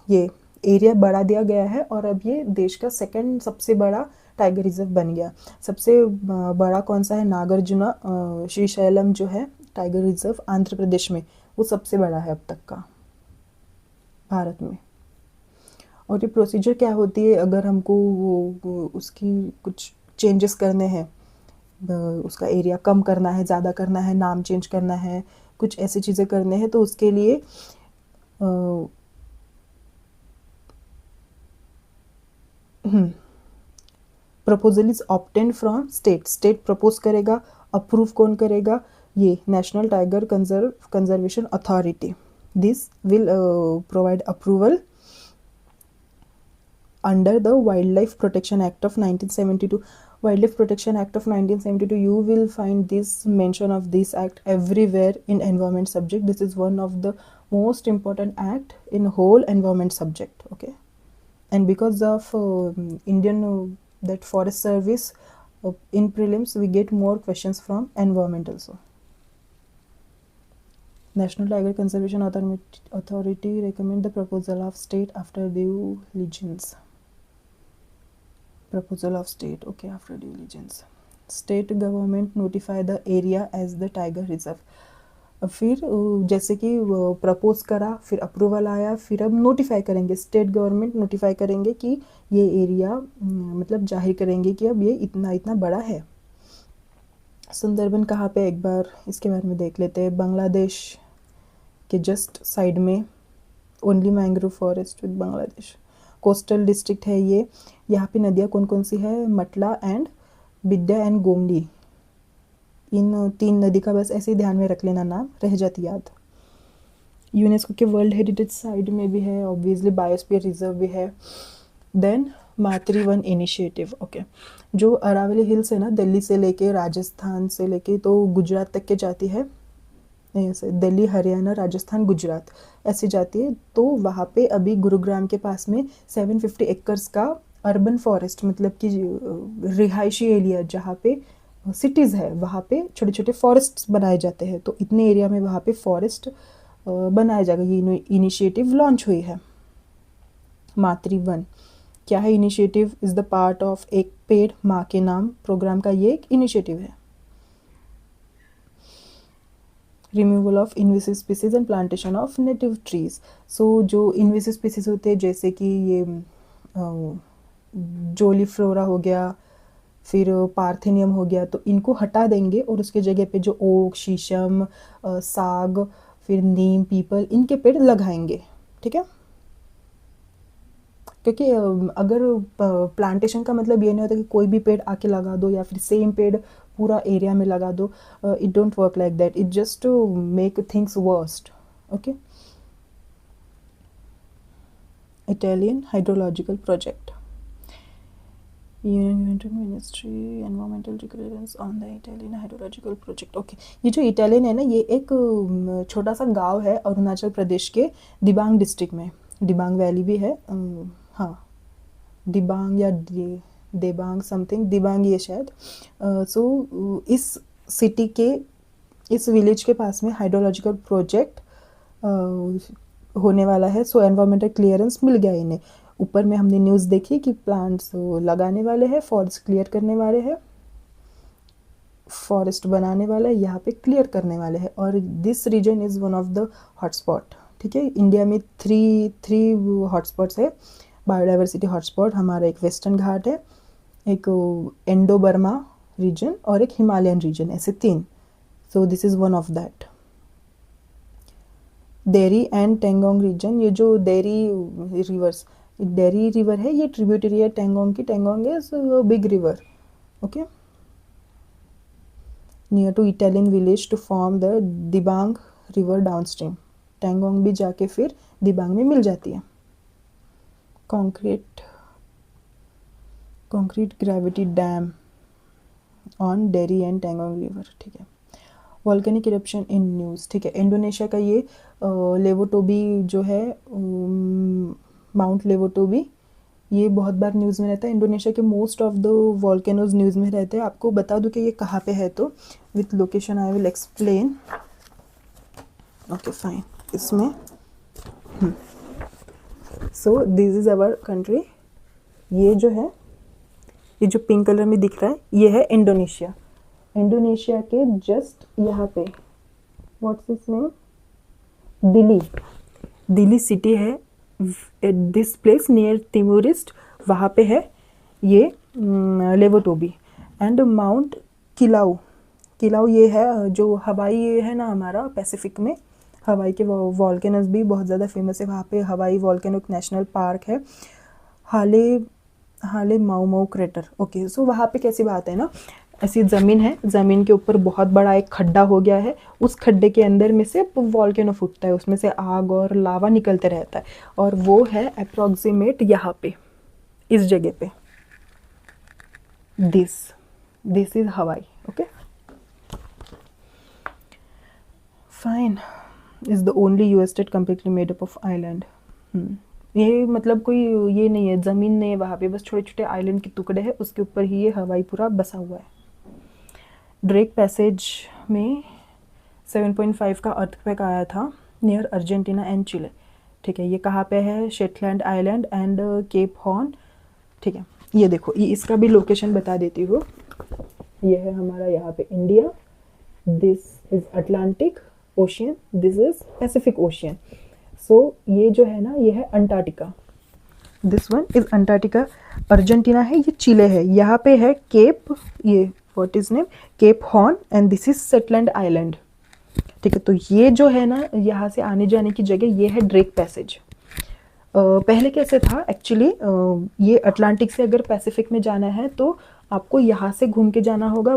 ये एरिया बढ़ा दिया गया है, और अब ये देश का सेकंड सबसे बड़ा टाइगर रिजर्व बन गया। सबसे बड़ा कौन सा है, नागार्जुना श्रीशैलम जो है टाइगर रिजर्व आंध्र प्रदेश में, वो सबसे बड़ा है अब तक का भारत में। और ये प्रोसीजर क्या होती है, अगर हमको वो उसकी कुछ चेंजेस करने हैं, उसका एरिया कम करना है, ज़्यादा करना है, नाम चेंज करना है, कुछ ऐसी चीज़ें करने हैं, तो उसके लिए proposal is obtained from state, state propose करेगा, अप्रूव कौन करेगा, ये national tiger conservation authority, this will provide approval under the wild life protection act of 1972. Wildlife Protection Act of 1972, you will find this mention of this act everywhere in environment subject. This is one of the most important act in whole environment subject, okay. And because of Indian that forest service, in prelims we get more questions from environment also. National Tiger Conservation Authority recommend the proposal of state after due diligence. Proposal of state, okay, after due diligence. State government notify the area as the tiger reserve. अब फिर जैसे कि propose करा, फिर approval आया, फिर अब notify करेंगे, स्टेट गवर्नमेंट नोटिफाई करेंगे कि ये एरिया मतलब जाहिर करेंगे कि अब ये इतना इतना बड़ा है। सुंदरबन कहाँ पे, एक बार इसके बारे में देख लेते हैं। बांग्लादेश के जस्ट साइड में, only mangrove forest with Bangladesh, coastal district है ये। यहाँ पे नदियाँ कौन कौन सी है, मटला एंड बिद्या एंड गोमली, इन 3 नदी का बस ऐसे ही ध्यान में रख लेना, नाम रह जाती याद। यूनेस्को के वर्ल्ड हेरिटेज साइट में भी है, ऑब्वियसली बायोस्फीयर रिजर्व भी है। देन मातृ वन इनिशिएटिव, ओके, जो अरावली हिल्स है ना, दिल्ली से लेके राजस्थान से लेके तो गुजरात तक के जाती है, ऐसे दिल्ली हरियाणा राजस्थान गुजरात ऐसे जाती है। तो वहाँ पे अभी गुरुग्राम के पास में 750 एकर्स का अर्बन फॉरेस्ट, मतलब कि रिहायशी एरिया जहाँ पे सिटीज़ है, वहाँ पे छोटे छोटे फॉरेस्ट बनाए जाते हैं। तो इतने एरिया में वहाँ पे फॉरेस्ट बनाया जाएगा, ये इनिशिएटिव लॉन्च हुई है। मातृ वन क्या है, initiative is the part of एक पेड़ माँ के नाम प्रोग्राम का ये एक इनिशिएटिव है। Removal of invasive species and plantation of native trees. So जो इन्वेसिव स्पीसीज होते हैं, जैसे कि ये जोली फ्लोरा हो गया, फिर पार्थेनियम हो गया, तो इनको हटा देंगे और उसके जगह पे जो ओक, शीशम, साग, फिर नीम, पीपल, इनके पेड़ लगाएंगे। ठीक है, क्योंकि अगर प्लांटेशन का मतलब ये नहीं होता कि कोई भी पेड़ आके लगा दो या फिर सेम पेड़ पूरा एरिया में लगा दो। It don't work like that, it just to make things worst. Okay, Italian hydrological project, union ministry environmental recurrence on the Italian hydrological project. Okay, ये जो इटालियन है ना, ये एक छोटा सा गांव है अरुणाचल प्रदेश के दिबांग डिस्ट्रिक्ट में। दिबांग वैली भी है, हाँ, दिबांग या देबांग समथिंग, दिबांग ये शायद। सो इस सिटी के, इस विलेज के पास में हाइड्रोलॉजिकल प्रोजेक्ट होने वाला है। सो एनवायरमेंटल क्लियरेंस मिल गया इन्हें। ऊपर में हमने न्यूज़ देखी कि प्लांट्स लगाने वाले हैं, फॉरेस्ट क्लियर करने वाले हैं, फॉरेस्ट बनाने वाला है, यहाँ पे क्लियर करने वाले हैं। और this region is one of the hotspot. ठीक है, इंडिया में थ्री हॉटस्पॉट्स है, बायोडाइवर्सिटी हॉटस्पॉट। हमारा एक वेस्टर्न घाट है, एक इंडो बर्मा रीजन और एक हिमालयन रीजन, ऐसे 3। सो this is one of that. देरी एंड टेंगोंग रीजन, ये जो देरी रिवर्स, डेरी रिवर है, ये ट्रिब्यूटरी है टेंगोंग की। Tengong is big river. Okay, near to Etalin village to form the Dibang river downstream. Tengong भी जाके फिर दिबांग में मिल जाती है। Concrete gravity dam on Dri and Tengong river. ठीक है, वॉल्केनिक इरप्शन इन न्यूज़। ठीक है, इंडोनेशिया का ये लेवोटोबी जो है, माउंट लेवोटोबी, ये बहुत बार न्यूज़ में रहता है। इंडोनेशिया के most of the volcanoes news में रहते हैं। आपको बता दूं कि ये कहाँ पे है, तो with location I will explain. Okay fine, इसमें so this is our country. ये जो है, ये जो पिंक कलर में दिख रहा है, ये है इंडोनेशिया। इंडोनेशिया के जस्ट यहाँ पे, what's it's name, Delhi city है। एट दिस प्लेस नियर तिमोरिस्ट, वहाँ पे है ये लेवोटोबी। एंड माउंट किलाउ ये है जो हवाई है ना हमारा पैसिफिक में, हवाई के वॉल्केनोज भी बहुत ज़्यादा फेमस है वहाँ पे। हवाई वॉल्केनो नेशनल पार्क है, हाले माऊ क्रेटर। ओके, सो वहाँ पे कैसी बात है ना, ऐसी ज़मीन है, ज़मीन के ऊपर बहुत बड़ा एक खड्डा हो गया है। उस खड्डे के अंदर में से वॉल्केनो फूटता है, उसमें से आग और लावा निकलते रहता है। और वो है अप्रॉक्सीमेट यहाँ पे, इस जगह पे। दिस इज हवाई। Okay fine, is the only US state completely made up of island. ये मतलब कोई ये नहीं है, ज़मीन नहीं है वहाँ पे, बस छोटे छोटे आइलैंड के टुकड़े हैं, उसके ऊपर ही ये हवाई पूरा बसा हुआ है। ड्रेक पैसेज में 7.5 का अर्थक्वेक आया था नियर अर्जेंटीना एंड चिले। ठीक है, ये कहाँ पे है, Shetland island and Cape Horn. ठीक है, ये देखो, ये इसका भी लोकेशन बता देती हूँ। ये है हमारा यहाँ पे India, this is Atlantic ocean, this is Pacific ocean. So ये जो है ना, ये है Antarctica, this one is Antarctica. Argentina है, ये चिले है, यहाँ पे है केप, ये what is name, cape horn, and this is Shetland island. ठीक है, तो ये जो है ना, यहाँ से आने जाने की जगह ये है ड्रेक पैसेज। पहले कैसे था एक्चुअली, ये अटलांटिक से अगर पैसिफिक में जाना है तो आपको यहाँ से घूम के जाना होगा,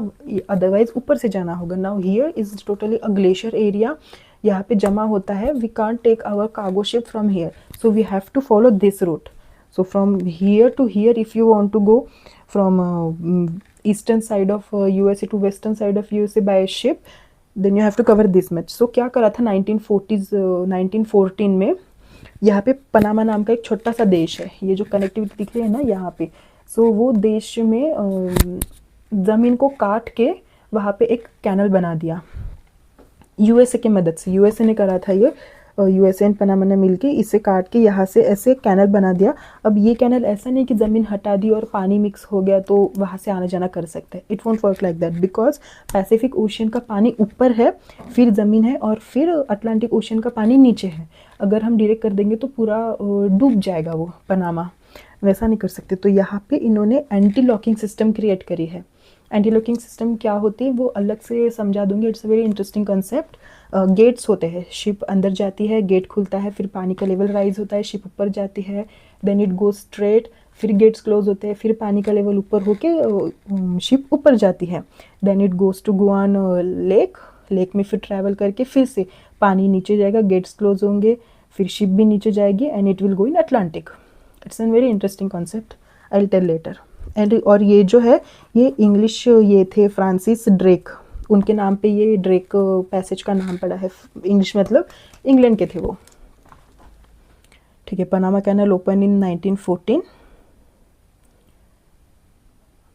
अदरवाइज ऊपर से जाना होगा। Now here is totally a glacier area, यहाँ पे जमा होता है। We can't take our cargo ship from here, so we have to follow this route. So from here to here, if you want to go from eastern side of USA to western side of USA by ship, then you have to cover this much. So क्या करा था 1940s 1914 में, यहाँ पे Panama नाम का एक छोटा सा देश है, ये जो कनेक्टिविटी दिख रही है ना यहाँ पे। सो वो देश में ज़मीन को काट के वहाँ पे एक कैनल बना दिया यूएसए की मदद से। यूएसए ने करा था ये, यूएसए एंड पनामा ने मिलके इसे काट के यहाँ से ऐसे कैनल बना दिया। अब ये कैनल ऐसा नहीं कि ज़मीन हटा दी और पानी मिक्स हो गया तो वहाँ से आना जाना कर सकते हैं। It won't work like that, because Pacific ocean का पानी ऊपर है, फिर ज़मीन है, और फिर अटलांटिक ओशियन का पानी नीचे है। अगर हम डायरेक्ट कर देंगे तो पूरा डूब जाएगा वो पनामा। वैसा नहीं कर सकते। तो यहाँ पे इन्होंने एंटी लॉकिंग सिस्टम क्रिएट करी है। एंटी लॉकिंग सिस्टम क्या होती है वो अलग से समझा दूंगी, it's a very interesting concept. Gates होते हैं, शिप अंदर जाती है, गेट खुलता है, फिर पानी का लेवल राइज होता है, शिप ऊपर जाती है, देन इट गोज स्ट्रेट, फिर गेट्स क्लोज होते हैं, फिर पानी का लेवल ऊपर होके शिप ऊपर जाती है, then it goes to Guan lake, lake में फिर ट्रैवल करके फिर से पानी नीचे जाएगा, गेट्स क्लोज होंगे, फिर शिप भी नीचे जाएगी and it will go in Atlantic. It's an very interesting concept, I will tell later. And और ये जो है ये इंग्लिश ये थे फ्रांसिस ड्रेक, उनके नाम पे ये ड्रेक पैसेज का नाम पड़ा है। इंग्लिश मतलब इंग्लैंड के थे वो, ठीक है। Panama canal open in 1914,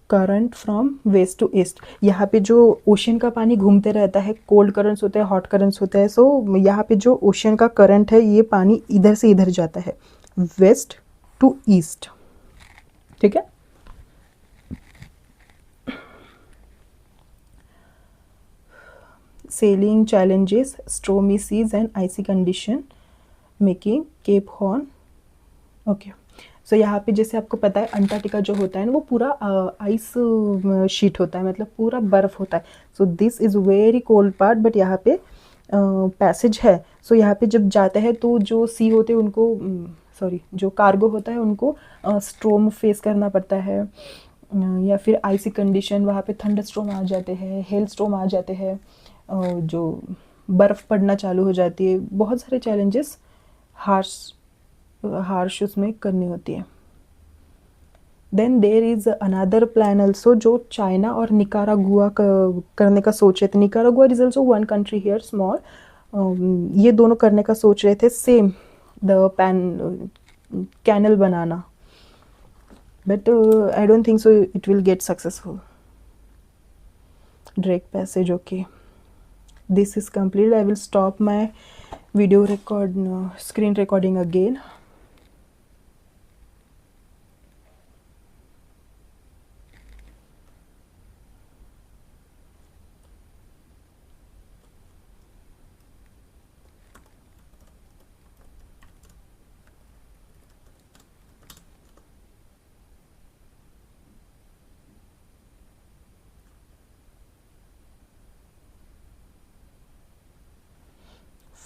current from west to east. यहाँ पे जो ओशन का पानी घूमते रहता है, कोल्ड करंट्स होते हैं, हॉट करंट्स होते हैं, सो यहाँ पे जो ओशन का करंट है ये पानी इधर से इधर जाता है, वेस्ट टू ईस्ट, ठीक है। Sailing challenges, stormy seas and icy condition making cape horn, okay. So यहाँ पे जैसे आपको पता है अंटार्कटिका जो होता है ना वो पूरा आइस शीट होता है, मतलब पूरा बर्फ होता है। सो this is very cold part, but यहाँ पे पैसेज है। सो यहाँ पे जब जाते हैं तो जो सी होते हैं उनको सॉरी जो कार्गो होता है उनको स्ट्रोम फेस करना पड़ता है, या फिर आइसी कंडीशन, वहाँ पे थंडर स्ट्रोम आ जाते हैं, हेल स्ट्रोम आ जाते हैं, जो बर्फ़ पड़ना चालू हो जाती है, बहुत सारे चैलेंजेस हार्श उसमें करनी होती है। Then there is another plan also जो चाइना और निकारागुआ करने का सोच रहे थे। Nicaragua is also one country here small, ये दोनों करने का सोच रहे थे सेम द कैनल बनाना, but I don't think so it will get successful. Drake passage, okay, this is complete. I will stop my video record screen recording again.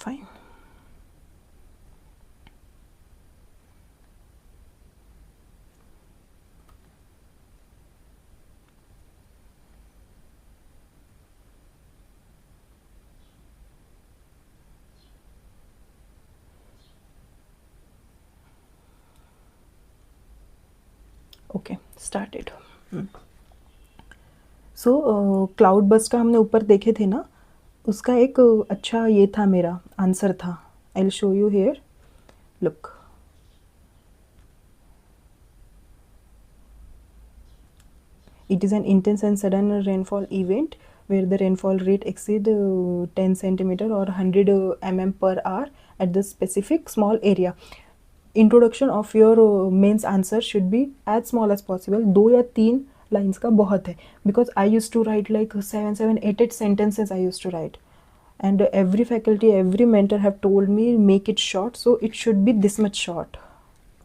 Fine. Okay, started. So cloud burst का हमने ऊपर देखे थे ना, उसका एक अच्छा ये था, मेरा आंसर था। आई will show you here, look. It is an intense and sudden rainfall event where the rainfall rate exceed 10 centimeter or 100 mm per hour at the specific small area. Introduction of your mains answer should be as small as possible. 2 या 3 lines का बहुत है, because I use to write like 7, 8 sentences I use to write, and every faculty, every mentor have told me make it short, so it should be this much short.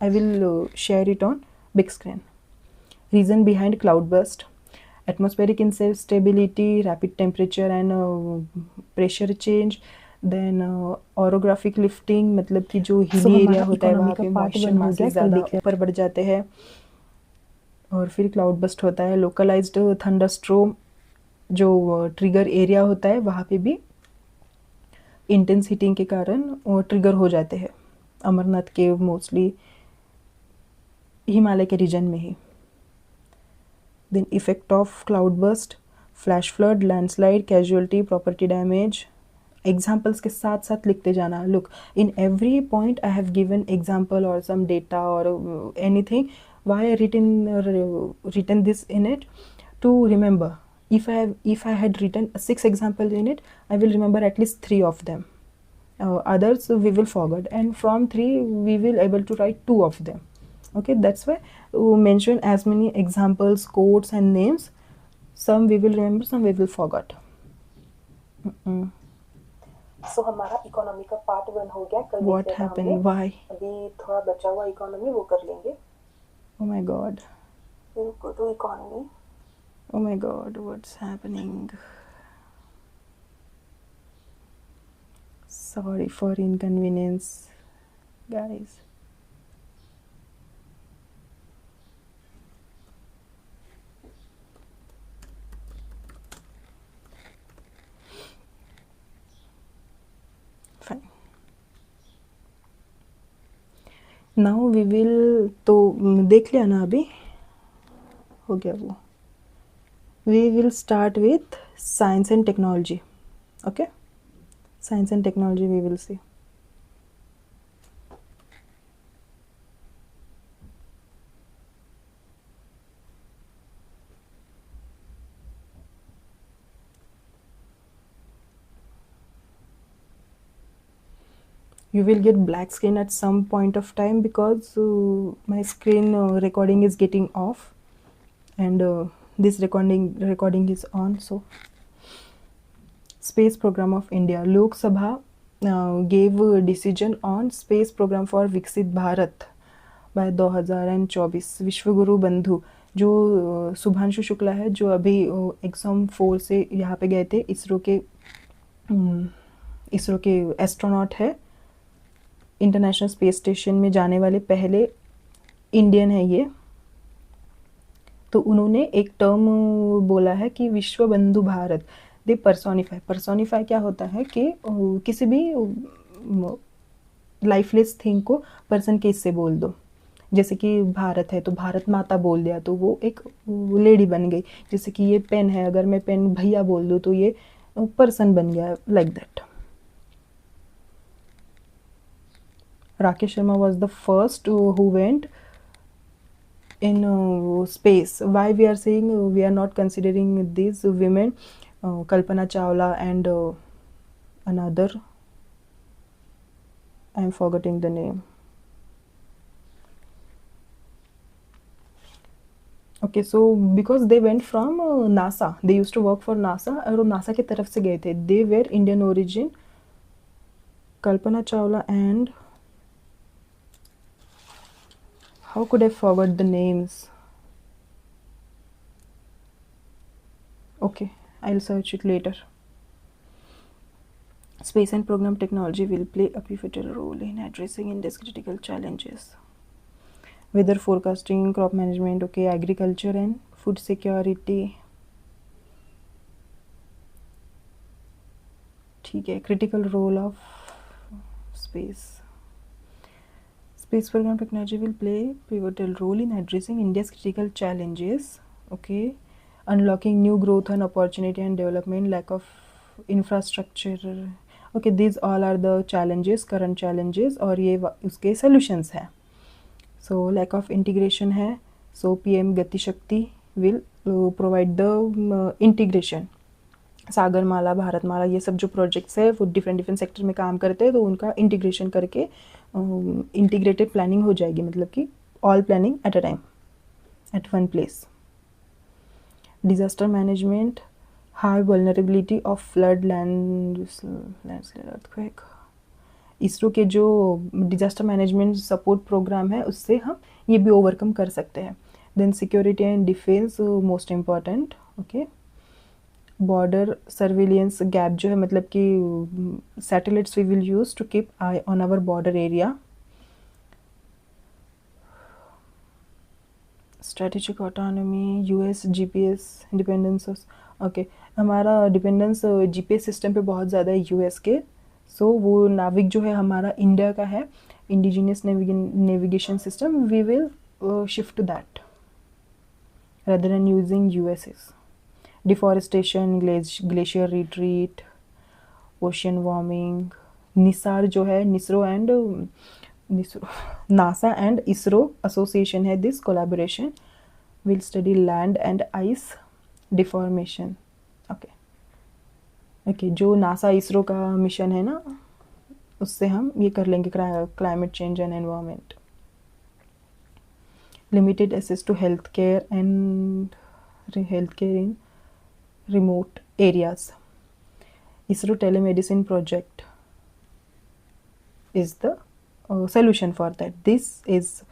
I will share it on big screen. Reason behind cloudburst: atmospheric instability, rapid temperature and pressure change, then orographic lifting, मतलब कि जो hilly area होता है वहाँ पे moisture masses ज़्यादा ऊपर बढ़ जाते हैं, और फिर क्लाउड बस्ट होता है। लोकलाइज्ड थंडरस्ट्रोम, जो ट्रिगर एरिया होता है वहाँ पे भी इंटेंस हीटिंग के कारण ट्रिगर हो जाते हैं। अमरनाथ के मोस्टली हिमालय के रीजन में ही। Then effect of cloud burst: flash flood, landslide, casualty, property damage. Examples के साथ साथ लिखते जाना। Look, in every point I have given example और सम डेटा और anything. Why I written this in it? To remember. If I had written 6 examples in it, I will remember at least 3 of them. Others we will forget, and from 3 we will able to write 2 of them. Okay, that's why mention as many examples, quotes and names. Some we will remember, some we will forget. सो हमारा economy का part 1 हो गया। कल What happened? Why? अभी थोड़ा बचा हुआ economy वो कर लेंगे। Oh my god. We'll go to economy. Oh my god, what's happening? Sorry for inconvenience, guys. Fine. Now we will, तो देख लिया ना अभी, हो गया वो. We will start with science and technology. Okay, science and technology we will see. You will get black screen at some point of time because my screen recording is getting off, and this recording is on. So space program of India, Lok Sabha gave a decision on space program for Viksit Bharat by 2024. विश्वगुरु बंधु जो शुभांशु शुक्ला है, जो अभी exam 4 से यहाँ पे गए थे, इसरो के एस्ट्रोनॉट है, इंटरनेशनल स्पेस स्टेशन में जाने वाले पहले इंडियन है ये. तो उन्होंने एक टर्म बोला है कि विश्व बंधु भारत. दे पर्सोनिफाई क्या होता है कि किसी भी लाइफलेस थिंग को पर्सन के इससे बोल दो. जैसे कि भारत है तो भारत माता बोल दिया तो वो एक लेडी बन गई. जैसे कि ये पेन है, अगर मैं पेन भैया बोल दूँ तो ये पर्सन बन गया, like that. Rakesh Sharma was the first who went in space. Why we are saying we are not considering these women, Kalpana Chawla and another, I am forgetting the name. Okay, so because they went from NASA, they used to work for NASA और वो NASA की तरफ से गए थे. They were Indian origin, Kalpana Chawla and how could I forget the names? Okay, I'll search it later. Space and program technology will play a pivotal role in addressing India's critical challenges. Weather forecasting, crop management, okay, agriculture and food security. ठीक है, critical role of space. Space program technology will play a pivotal role in addressing India's critical challenges. Okay, unlocking new growth and opportunity and development, lack of infrastructure. Okay, these all are the challenges, current challenges, और ये उसके solutions हैं. So lack of integration है. So PM गति शक्ति will provide the integration. Sagarmala, Bharatmala, ये सब जो प्रोजेक्ट्स है वो डिफरेंट सेक्टर में काम करते हैं, तो उनका इंटीग्रेशन करके इंटीग्रेटेड प्लानिंग हो जाएगी, मतलब कि all planning at a time at one place. Disaster management, high vulnerability of flood, landslide, earthquake. ISRO के जो डिजास्टर मैनेजमेंट सपोर्ट प्रोग्राम है उससे हम ये भी ओवरकम कर सकते हैं. Then security and defence most important. Okay, border surveillance gap जो है, मतलब कि satellites we will use to keep eye on our border area. Strategic autonomy, US GPS dependence. Okay, हमारा डिपेंडेंस जीपीएस सिस्टम पे बहुत ज़्यादा है यूएस के. सो वो नाविक जो है हमारा इंडिया का है, indigenous navigation system, we will shift to that rather than using US's. Deforestation, glacier retreat, ocean warming. NISAR जो है, NASA and ISRO association है, this collaboration will study land and ice deformation. Okay, जो NASA ISRO का mission है ना, उससे हम ये कर लेंगे climate change and environment. Limited access to healthcare in remote areas. ISRO telemedicine project is the solution for that. This is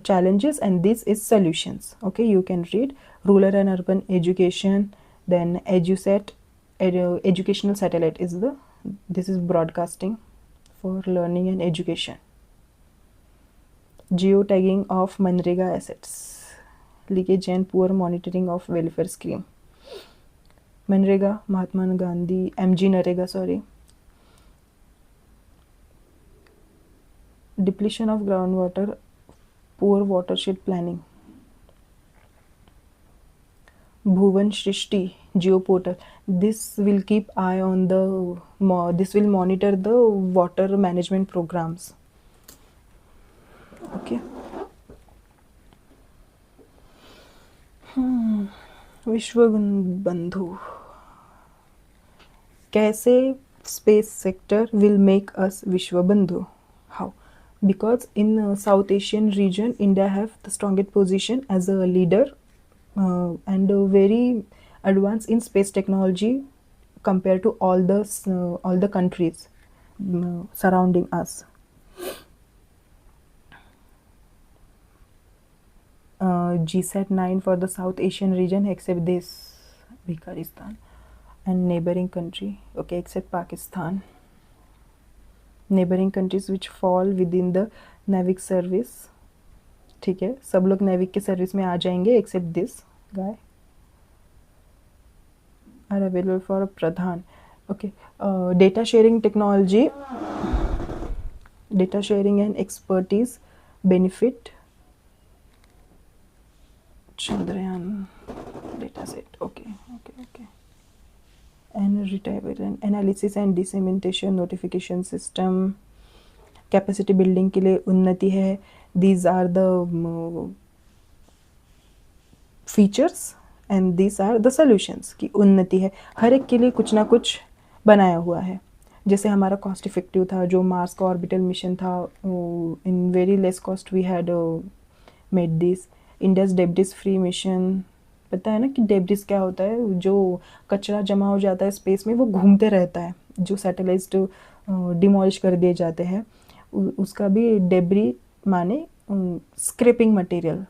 challenges, and this is solutions. Okay, you can read rural and urban education, then EduSat, educational satellite is this is broadcasting for learning and education. Geotagging of Manrega assets, leakage and poor monitoring of welfare scheme. Manrega, Mahatma Gandhi, MG Narega, sorry. Depletion of groundwater, poor watershed planning. Bhuvan Shrishti geoportal. This will keep eye on this will monitor the water management programs. Okay. विश्व बंधु. कैसे space sector will make us Vishwabandhu? How? Because in South Asian region, India have the strongest position as a leader and very advanced in space technology compared to all the countries surrounding us. GSAT 9 for the South Asian region except this Bhikaristan and neighboring country, okay, except Pakistan. Neighboring countries which fall within the NAVIC service. ठीक है, सब लोग NavIC के service में आ जाएंगे except this guy are available for Pradhan. Okay, data sharing technology, data sharing and expertise benefit Chandrayaan data set. Okay okay okay. And retirement analysis and dissemination notification system, capacity building के लिए उन्नति है. These are the features and these are the solutions की उन्नति है. हर एक के लिए कुछ ना कुछ बनाया हुआ है. जैसे हमारा कॉस्ट इफेक्टिव था जो मार्स का ऑर्बिटल मिशन था, in very less cost we had made this. India's debris free mission, पता है ना कि डेब्रिस क्या होता है? जो कचरा जमा हो जाता है स्पेस में वो घूमते रहता है, जो सैटेलाइट डिमोलिश कर दिए जाते हैं उसका भी डेब्री माने स्क्रैपिंग मटेरियल,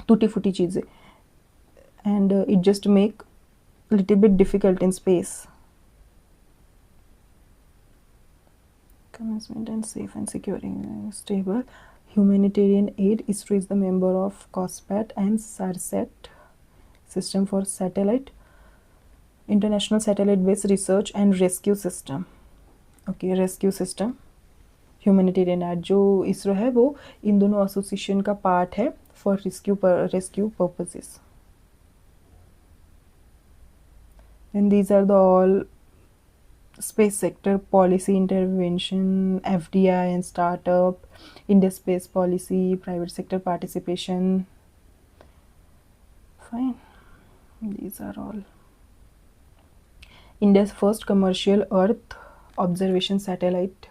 टूटी फूटी चीज़ें. And it just make little bit difficult in space. Commencement and safe and securing stable humanitarian aid. ISRO is the member of COSPAT and SARSAT system for satellite, international satellite based research and rescue system. Okay, rescue system, humanitarian aid जो ISRO है वो इन दोनों association का part है for rescue purposes. and these are the all space sector policy intervention, FDI and startup, India space policy, private sector participation. Fine, these are all. India's first commercial Earth observation satellite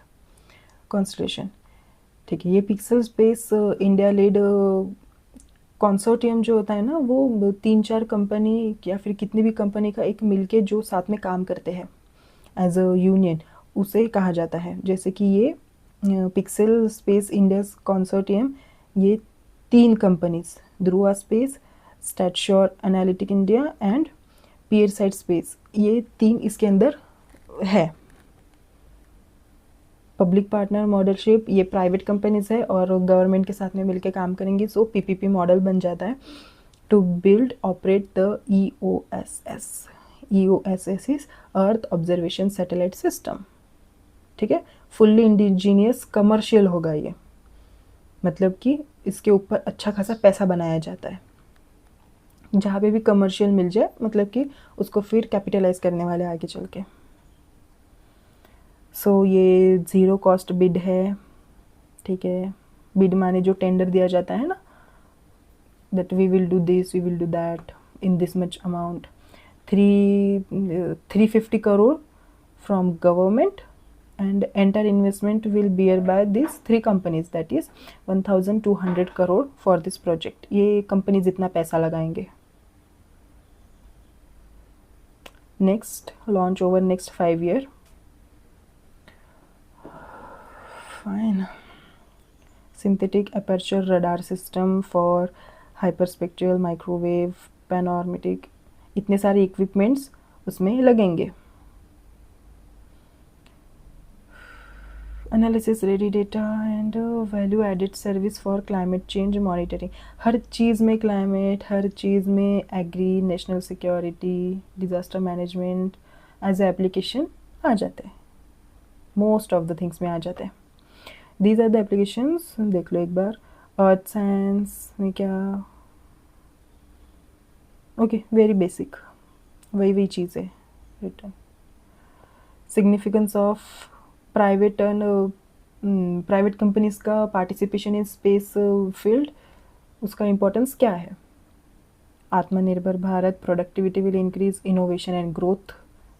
constellation. ठीक है, ये pixel space India lead consortium जो होता है ना, वो 3-4 company या फिर कितनी भी कंपनी का एक मिलके जो साथ में काम करते हैं एज अ यूनियन, उसे कहा जाता है. जैसे कि ये पिक्सल स्पेस इंडिया कंसोर्टियम, ये 3 companies, Dhruva space, SatSure analytic India and PierSight space, ये 3 इसके अंदर है. पब्लिक पार्टनर मॉडलशिप, ये प्राइवेट कंपनीज है और गवर्नमेंट के साथ में मिलकर काम करेंगे, सो पीपीपी मॉडल बन जाता है. To build operate the EOSS. EOSS is earth observation satellite system. ठीक है, फुल्ली इंडिजीनियस कमर्शियल होगा ये, मतलब कि इसके ऊपर अच्छा खासा पैसा बनाया जाता है. जहाँ पे भी कमर्शियल मिल जाए मतलब कि उसको फिर कैपिटलाइज करने वाले आगे चल के. सो ये ज़ीरो कॉस्ट बिड है. ठीक है, बिड माने जो टेंडर दिया जाता है ना, that we will do this, we will do that in this much amount. 350 crore from government and entire investment will bear by these 3 companies, that is 1200 crore for this project. ये कंपनीज इतना पैसा लगाएंगे. Next launch over next 5 year. Fine. Synthetic aperture radar system for hyperspectral microwave panoramic, इतने सारे equipments उसमें लगेंगे। Analysis ready data and value added service for climate change monitoring, हर चीज़ में क्लाइमेट, हर चीज़ में agri, national security, disaster management as a application आ जाते हैं, मोस्ट ऑफ द थिंग्स में आ जाते हैं। दीज आर द एप्लीकेशंस, देख लो एक बार। अर्थ साइंस में क्या, ओके वेरी बेसिक, वही चीज़ है return. Significance of private and private companies का पार्टिसिपेशन इन स्पेस फील्ड, उसका इम्पोर्टेंस क्या है। आत्मनिर्भर Bharat, productivity will increase, innovation and growth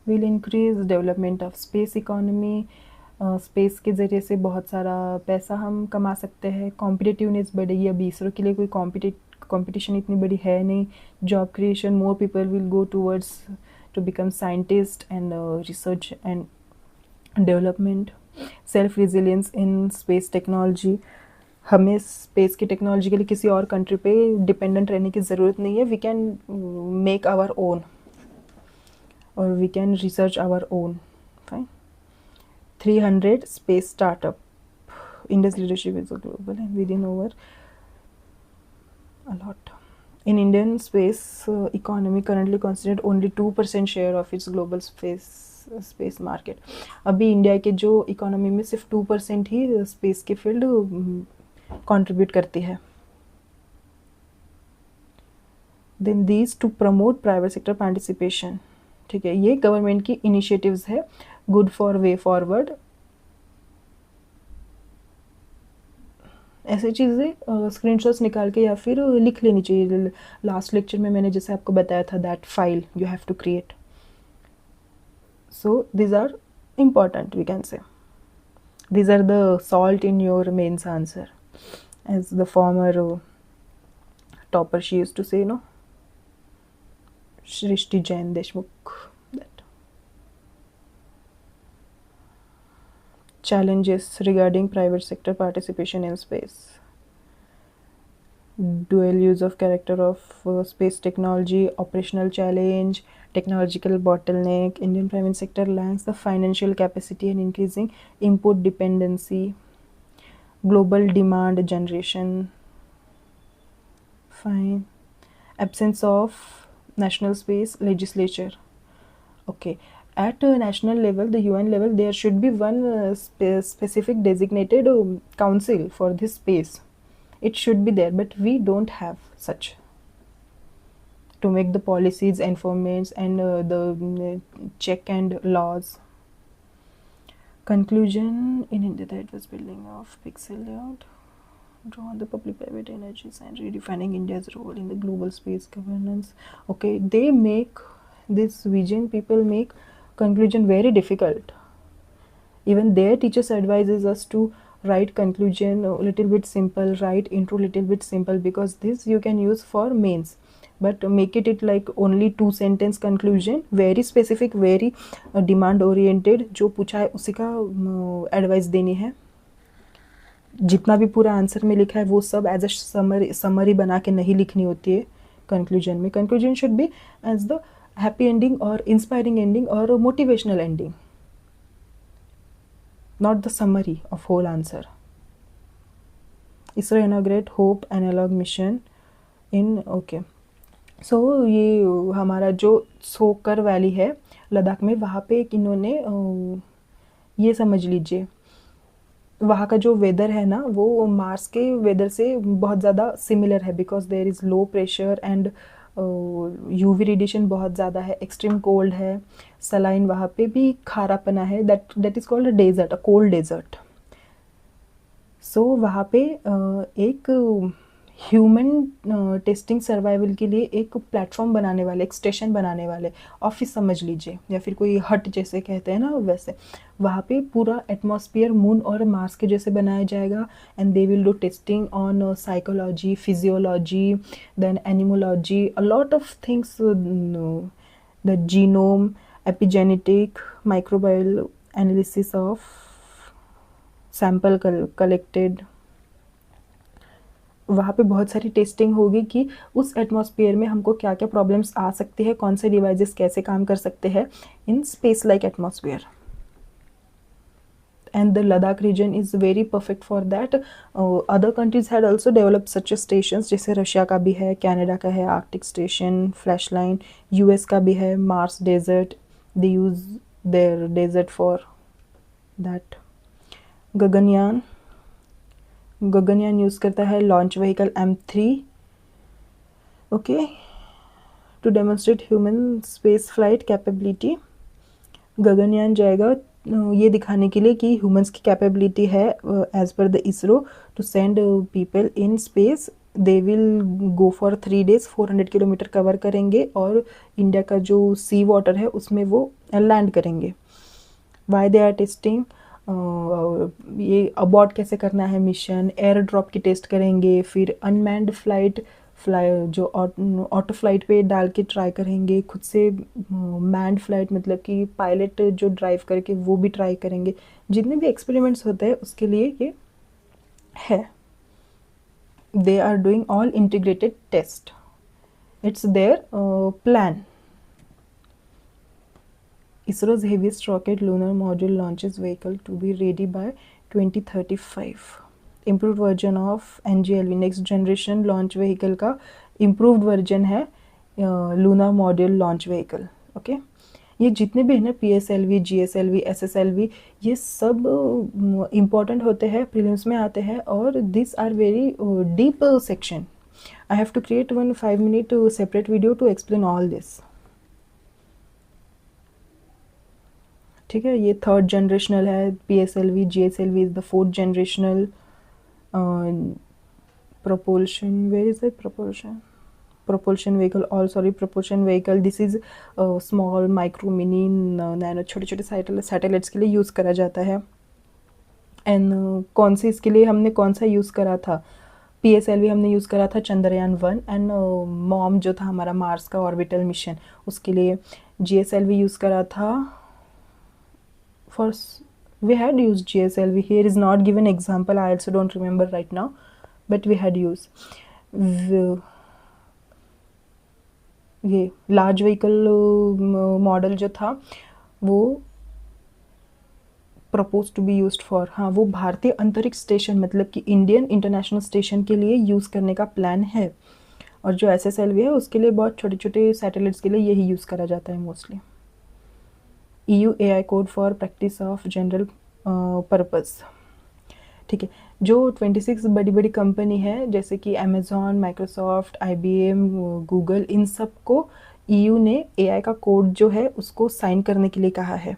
will increase, development of space economy, space के ज़रिए से बहुत सारा पैसा हम कमा सकते हैं, कॉम्पिटिटिवनेस बढ़ेगी, अभी इसरो के लिए कोई कंपटीशन इतनी बड़ी है नहीं, job creation, more people will go towards to become scientist and research and development, self resilience in space technology, हमें स्पेस की टेक्नोलॉजी के लिए किसी और कंट्री पे डिपेंडेंट रहने की ज़रूरत नहीं है, we can make our own और we can research our own, fine. 300 space startup, India's leadership is global and within over a lot. In Indian space economy currently considered only 2% share of its global space market. अभी India के जो economy में सिर्फ 2% ही space के field contribute करती है। Then these to promote private sector participation, ठीक है, ये गवर्नमेंट की इनिशिएटिव्स है, गुड फॉर वे फॉरवर्ड, ऐसी चीज़ें स्क्रीनशॉट्स निकाल के या फिर लिख लेनी चाहिए। लास्ट लेक्चर में मैंने जैसे आपको बताया था that file you have to create, so these are important, we can say these are the salt in your mains answer, as the former topper she used to say, no, Shrishti Jain Deshmukh, that. Challenges regarding private sector participation in space, dual use of character of space technology, operational challenge, technological bottleneck, Indian private sector lacks the financial capacity and increasing import dependency, global demand generation, fine, absence of national space legislature, okay, at a national level, the UN level, there should be one specific designated council for this space, it should be there, but we don't have such to make the policies, informants and the check and laws. Conclusion, in India the advanced building of pixel layout, draw on the public-private energies and redefining India's role in the global space governance. Okay, they make this vision, people make conclusion very difficult. Even their teachers advises us to write conclusion a little bit simple, write intro little bit simple, because this you can use for mains, but make it like only 2 sentence conclusion, very specific, very demand oriented, जो पूछा है उसी का advice देनी है। जितना भी पूरा आंसर में लिखा है वो सब एज अ समरी बना के नहीं लिखनी होती है कंक्लूजन में। Conclusion should be as the happy ending और इंस्पायरिंग एंडिंग और motivational ending, not the summary of whole answer. ISRO inaugurate Hope analog mission in, okay, so ये हमारा जो सोकर वैली है लद्दाख में, वहाँ पे एक इन्होंने ये समझ लीजिए वहाँ का जो वेदर है ना वो मार्स के वेदर से बहुत ज़्यादा सिमिलर है, because there is low pressure and UV radiation बहुत ज़्यादा है, एक्सट्रीम कोल्ड है, सलाइन वहाँ पे भी खारापना है, that is called a desert, a cold desert. So वहाँ पे एक ह्यूमन टेस्टिंग सर्वाइवल के लिए एक प्लेटफॉर्म बनाने वाले, एक स्टेशन बनाने वाले, ऑफिस समझ लीजिए या फिर कोई हट जैसे कहते हैं ना वैसे, वहाँ पे पूरा एटमॉस्फेयर मून और मार्स के जैसे बनाया जाएगा, and they will do testing on psychology, physiology, then immunology, a lot of things, the genome, epigenetic, microbial analysis of sample collected, वहाँ पे बहुत सारी टेस्टिंग होगी कि उस एटमॉस्फेयर में हमको क्या क्या प्रॉब्लम्स आ सकती है, कौन से डिवाइसेस कैसे काम कर सकते हैं in space like atmosphere. And the Ladakh region is very perfect for that. Other countries had also developed such stations, जैसे रशिया का भी है, कनाडा का है Arctic station, flash line, US का भी है Mars desert, they use their desert for that. Gaganyaan, Gaganyaan use करता है launch vehicle M3, okay, to demonstrate human space flight capability. Gaganyaan जाएगा ये दिखाने के लिए कि ह्यूमंस की कैपेबिलिटी है as per the ISRO to send people in space. They will go for 3 days, 400 kilometre cover करेंगे और इंडिया का जो सी वाटर है उसमें वो लैंड करेंगे. वाई दे आर टेस्टिंग, ये अबॉर्ट कैसे करना है मिशन, एयर ड्रॉप की टेस्ट करेंगे, फिर अनमैन्ड फ्लाइट जो ऑटो फ्लाइट पे डाल के ट्राई करेंगे, खुद से मैन्ड फ्लाइट मतलब कि पायलट जो ड्राइव करके वो भी ट्राई करेंगे. जितने भी एक्सपेरिमेंट्स होते हैं उसके लिए ये है. They are doing all integrated test, it's their plan. ISRO's heaviest rocket lunar module launches vehicle to be ready by 2035. Improved version of NGLV, next generation launch vehicle का improved version है lunar module launch vehicle. Okay? ये जितने भी है ना PSLV, GSLV, SSLV, ये सब important होते हैं, prelims में आते हैं और these are very deep section. I have to create one 5-minute separate video to explain all this. ठीक है, ये 3rd जनरेशनल है. PSLV, GSLV is the 4th generational. propulsion, where is it, propulsion vehicle, all sorry, propulsion vehicle. this is small micro mini nano छोटे छोटे satellites के लिए use करा जाता है. एंड कौन से इसके लिए हमने कौन सा यूज़ करा था, PSLV हमने यूज़ करा था चंद्रयान 1 एंड मॉम जो था हमारा मार्स का ऑर्बिटल मिशन उसके लिए. GSLV यूज़ करा था for, we had used GSLV. Here is not given example, I also don't remember right now, but we had used. ये लार्ज व्हीकल मॉडल जो था वो propose to be used for, हाँ वो भारतीय अंतरिक्ष स्टेशन मतलब कि इंडियन इंटरनेशनल स्टेशन के लिए यूज़ करने का प्लान है. और जो SSLV है उसके लिए बहुत छोटे छोटे सैटेलाइट्स के लिए यही यूज़ करा जाता है mostly. EU AI code for practice of general purpose. ठीक है, जो 26 बड़ी बड़ी कंपनी है जैसे कि अमेज़ॉन, माइक्रोसॉफ्ट, IBM, गूगल, इन सब को EU ने AI का कोड जो है उसको साइन करने के लिए कहा है.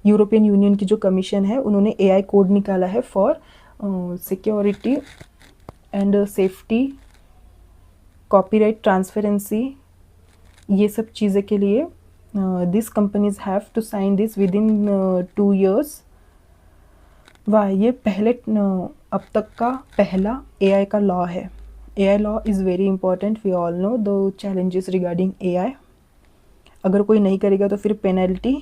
यूरोपियन यूनियन की जो कमीशन है उन्होंने AI कोड निकाला है for security and safety, copyright, transparency, ये सब चीज़ें के लिए these companies have to sign this within 2 years. वाह, ये पहले अब तक का पहला AI का लॉ है. AI law is very important. We all know the challenges regarding AI. अगर कोई नहीं करेगा तो फिर पेनल्टी,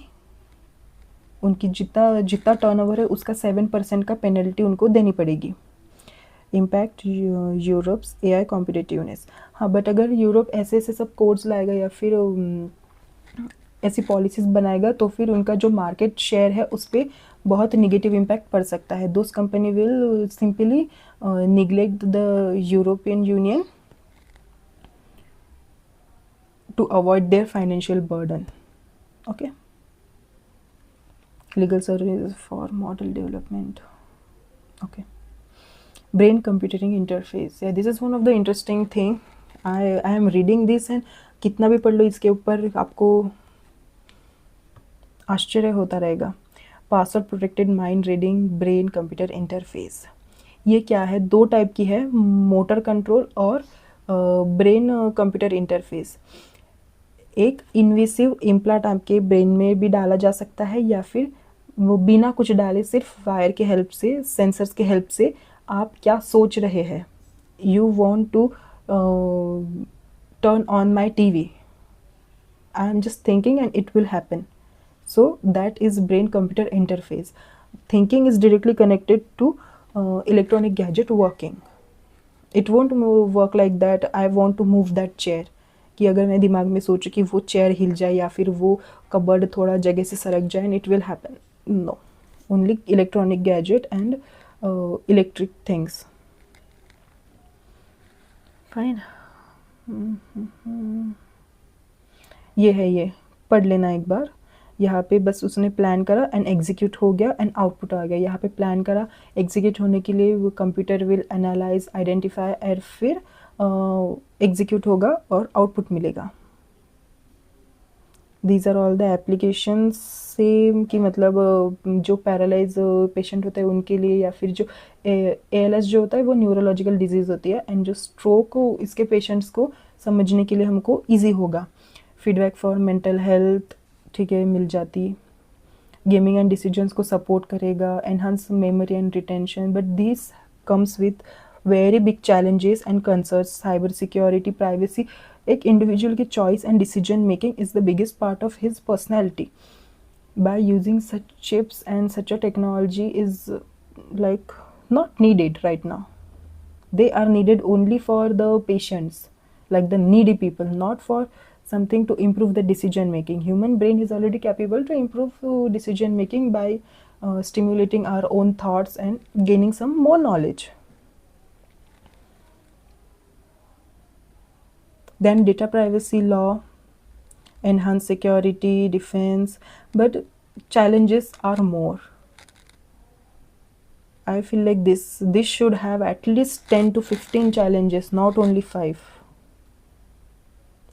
उनकी जितना टर्नओवर है उसका 7% का पेनल्टी उनको देनी पड़ेगी. Impact Europe's AI competitiveness. हाँ, बट अगर यूरोप ऐसे ऐसे सब कोड्स लाएगा या फिर ऐसी पॉलिसीज़ बनाएगा तो फिर उनका जो मार्केट शेयर है उस पर बहुत निगेटिव इम्पैक्ट पड़ सकता है. Those company will simply neglect the European Union to avoid their financial burden. Okay, legal service for model development. Okay, brain computing interface. Yeah, this is one of the interesting thing. I am reading this and कितना भी पढ़ लो इसके ऊपर आपको आश्चर्य होता रहेगा. Password protected mind reading brain computer interface. ये क्या है, 2 टाइप की है, मोटर कंट्रोल और ब्रेन कंप्यूटर इंटरफेस. एक इन्वेसिव इम्प्लांट आपके ब्रेन में भी डाला जा सकता है या फिर वो बिना कुछ डाले सिर्फ वायर के हेल्प से, सेंसर्स के हेल्प से आप क्या सोच रहे हैं. You want to turn on my TV. I am just thinking and it will happen. So that is brain computer interface. Thinking is directly connected to electronic gadget working. It won't work like that I want to move that chair, कि अगर मैं दिमाग में सोचूं कि वो chair हिल जाए या फिर वो कबर्ड थोड़ा जगह से सरक जाए and it will happen. No, only electronic gadget and electric things. Fine. ये है, ये पढ़ लेना एक बार. यहाँ पे बस उसने प्लान करा एंड एग्जीक्यूट हो गया एंड आउटपुट आ गया. यहाँ पे प्लान करा, एग्जीक्यूट होने के लिए वो कंप्यूटर विल एनालाइज, आइडेंटिफाई और फिर एग्जीक्यूट होगा और आउटपुट मिलेगा. These are all the applications. Same कि मतलब जो पैरालाइज पेशेंट होता है उनके लिए, या फिर जो ALS जो होता है वो न्यूरोलॉजिकल डिजीज़ होती है, एंड जो स्ट्रोक इसके पेशेंट्स को समझने के लिए हमको ईजी होगा. फीडबैक फॉर मेंटल हेल्थ, ठीक है, मिल जाती. गेमिंग एंड डिसीजंस को सपोर्ट करेगा, enhance memory and retention. But this comes with very big challenges and concerns. Cyber security, privacy. एक इंडिविजुअल की choice and decision making is the biggest part of his personality. By using such chips and such a technology is like not needed right now. They are needed only for the patients, like the needy people, not for something to improve the decision making. Human brain is already capable to improve decision making by stimulating our own thoughts and gaining some more knowledge. Then data privacy law, enhance security, defense, but challenges are more. I feel like this should have at least 10 to 15 challenges, not only 5.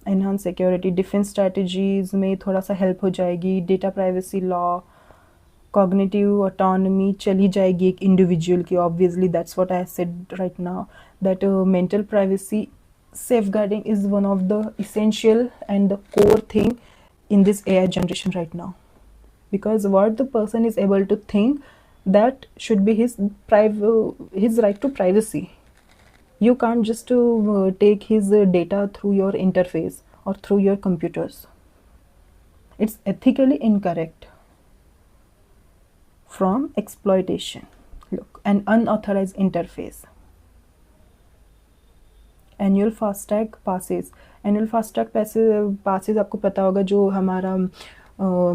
enhance security, defense strategies में थोड़ा सा help हो जाएगी. data privacy law, cognitive autonomy चली जाएगी एक individual की. obviously that's what I said right now, that mental privacy safeguarding is one of the essential and the core thing in this AI generation right now, because what the person is able to think, that should be his right to privacy. You can't just take his data through your interface or through your computers. It's ethically incorrect from exploitation. Look, an unauthorized interface. Annual FASTag passes. Annual FASTag passes आपको पता होगा, जो हमारा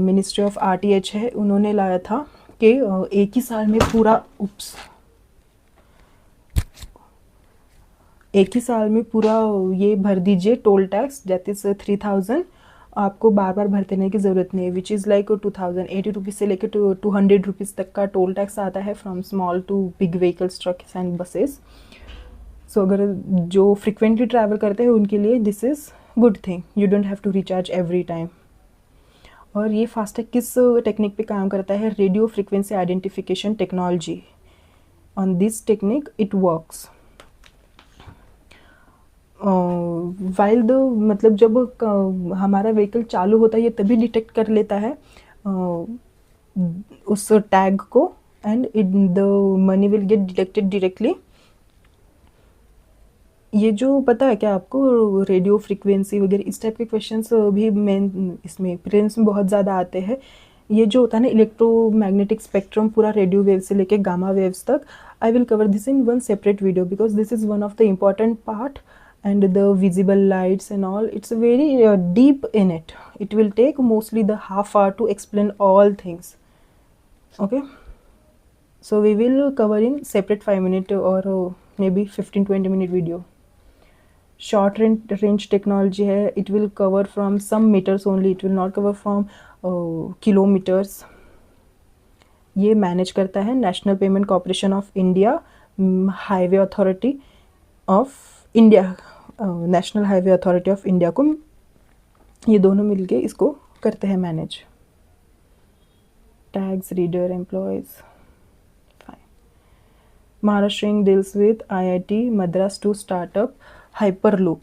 ministry of RTH है, उन्होंने लाया था कि एक ही साल में पूरा ये भर दीजिए टोल टैक्स, दैट इज 3000. आपको बार बार भरते रहने की ज़रूरत नहीं है, विच इज़ लाइक 2080 रुपीज़ से लेकर 200 रुपीज़ तक का टोल टैक्स आता है from small to big vehicles, trucks and buses. So अगर जो फ्रिक्वेंटली ट्रैवल करते हैं उनके लिए this is good thing. You don't have to recharge every time. और ये फास्टैग किस टेक्निक पे काम करता है? Radio frequency identification technology. On this technique it works while the, मतलब जब हमारा व्हीकल चालू होता है ये तभी डिटेक्ट कर लेता है उस टैग को, and the money will get detected directly. ये जो पता है क्या आपको, रेडियो फ्रीक्वेंसी वगैरह इस टाइप के क्वेश्चंस भी मेन इसमें प्रीलिम्स में बहुत ज़्यादा आते हैं. ये जो होता है ना इलेक्ट्रोमैग्नेटिक स्पेक्ट्रम, पूरा रेडियो वेव से लेके गामा वेव्स तक, I will cover this in one separate video because this is one of the important part. And the visible lights and all, it's very deep in it. It will take mostly the half hour to explain all things. Okay, so we will cover in separate 5-minute or maybe 15-20 minute video. Short range technology hai, it will cover from some meters only, it will not cover from kilometers. ये manage करता है national payment corporation of India, highway authority of India, national highway authority of India को, ये दोनों मिलके इसको करते हैं manage. Tags, reader, employees. Fine. Maharashtra deals with IIT Madras to startup hyperloop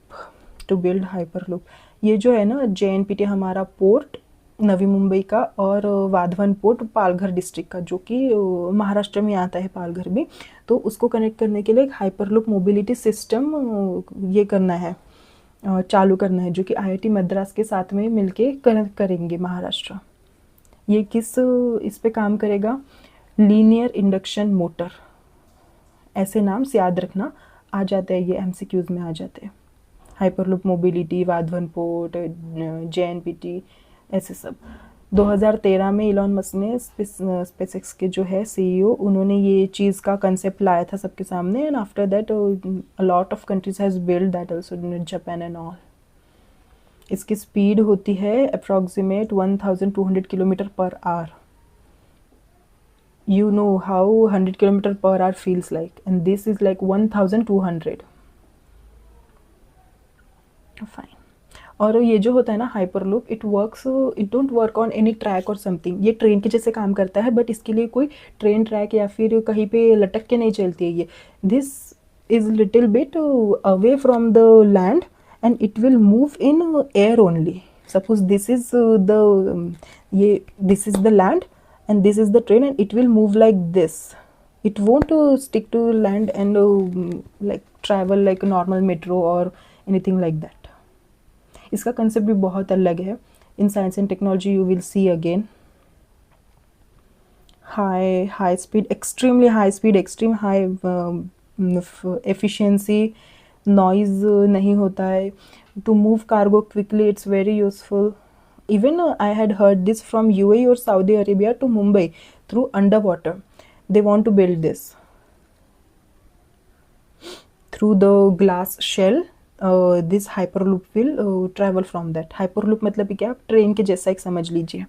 to build hyperloop. ये जो है ना JNPT हमारा पोर्ट नवी मुंबई का और वाधवन पोर्ट पालघर डिस्ट्रिक्ट का, जो कि महाराष्ट्र में आता है पालघर भी, तो उसको कनेक्ट करने के लिए एक हाइपरलूप मोबिलिटी सिस्टम ये करना है, चालू करना है, जो कि IIT मद्रास के साथ में मिलके करेंगे महाराष्ट्र. ये किस इस पे काम करेगा? Linear induction motor. ऐसे नाम से याद रखना, आ जाते हैं ये MCQs में आ जाते हैं। Hyperloop mobility, Vadhavan port, JNPT, ऐसे सब। 2013 में इलॉन मस्क ने स्पेसएक्स के जो है CEO, उन्होंने ये चीज़ का कंसेप्ट लाया था सबके सामने, and after that a lot of countries has build that also, Japan and all. इसकी स्पीड होती है approximate 1200 kilometre per hour. You know how 100 kilometer per hour feels like, and this is like 1200. Fine. और ये जो होता है ना hyperloop, it don't work on any track और समथिंग। ये ट्रेन के जैसे काम करता है, बट इसके लिए कोई ट्रेन ट्रैक या फिर कहीं पे लटक के नहीं चलती है ये। This is little bit away from the land and it will move in air only. Suppose this is the land and this is the train, and it will move like this. It won't stick to land and like travel like a normal metro or anything like that. इसका concept भी बहुत अलग है. In science and technology you will see again. High speed, extremely high speed, extreme high efficiency, noise नहीं होता है. To move cargo quickly, it's very useful. Even I had heard this from UAE or Saudi Arabia to Mumbai through underwater. They want to build this through the glass shell. This hyperloop will travel from that. Hyperloop मतलब क्या, आप train के जैसा एक समझ लीजिए.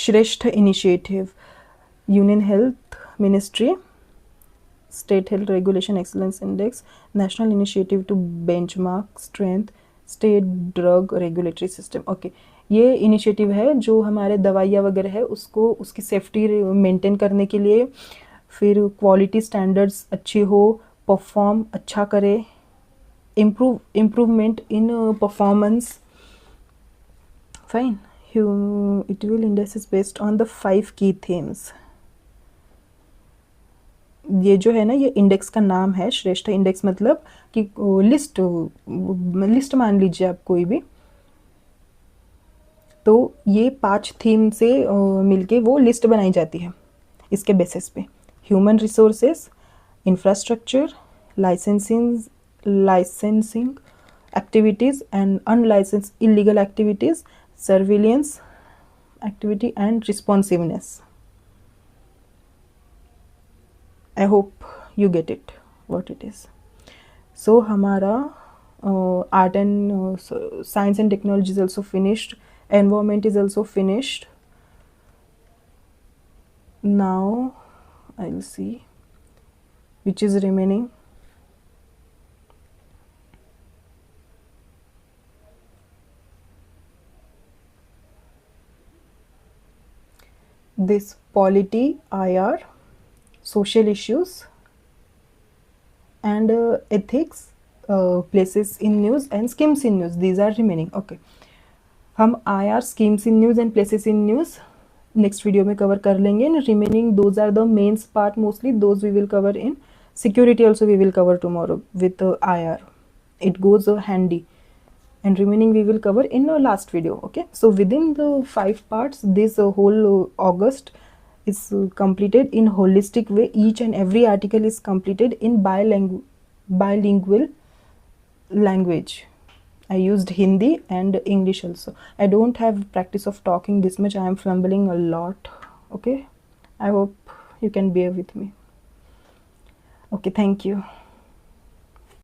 Shreshtha initiative, union health ministry, state health regulation excellence index, national initiative to benchmark strength, state drug regulatory system. Okay, ये initiative है जो हमारे दवाइयाँ वगैरह है उसको, उसकी सेफ्टी मेंटेन करने के लिए, फिर क्वालिटी स्टैंडर्ड्स अच्छी हो, परफॉर्म अच्छा करे, improvement in performance. Fine, it will index based on the 5 की थीम्स। ये जो है ना, ये इंडेक्स का नाम है श्रेष्ठ इंडेक्स, मतलब कि लिस्ट मान लीजिए आप कोई भी, तो ये 5 थीम से मिलके वो लिस्ट बनाई जाती है इसके बेसिस पे। Human resources, infrastructure, licensing activities and unlicensed illegal activities, surveillance activity and responsiveness. I hope you get it, what it is. So हमारा art and science and technology is also finished. Environment is also finished. Now I'll see which is remaining. This polity, IR, social issues and ethics, places in news and schemes in news, these are remaining. Okay, हम IR, schemes in news and places in news next video में cover कर लेंगे, and remaining those are the mains part, mostly those we will cover in security also, we will cover tomorrow with IR, it goes handy, and remaining we will cover in last video. Okay, so within the 5 parts, this whole August is completed in holistic way. Each and every article is completed in bilingual language. I used Hindi and English also. I don't have practice of talking this much. I am fumbling a lot. Okay, I hope you can bear with me. Okay, thank you.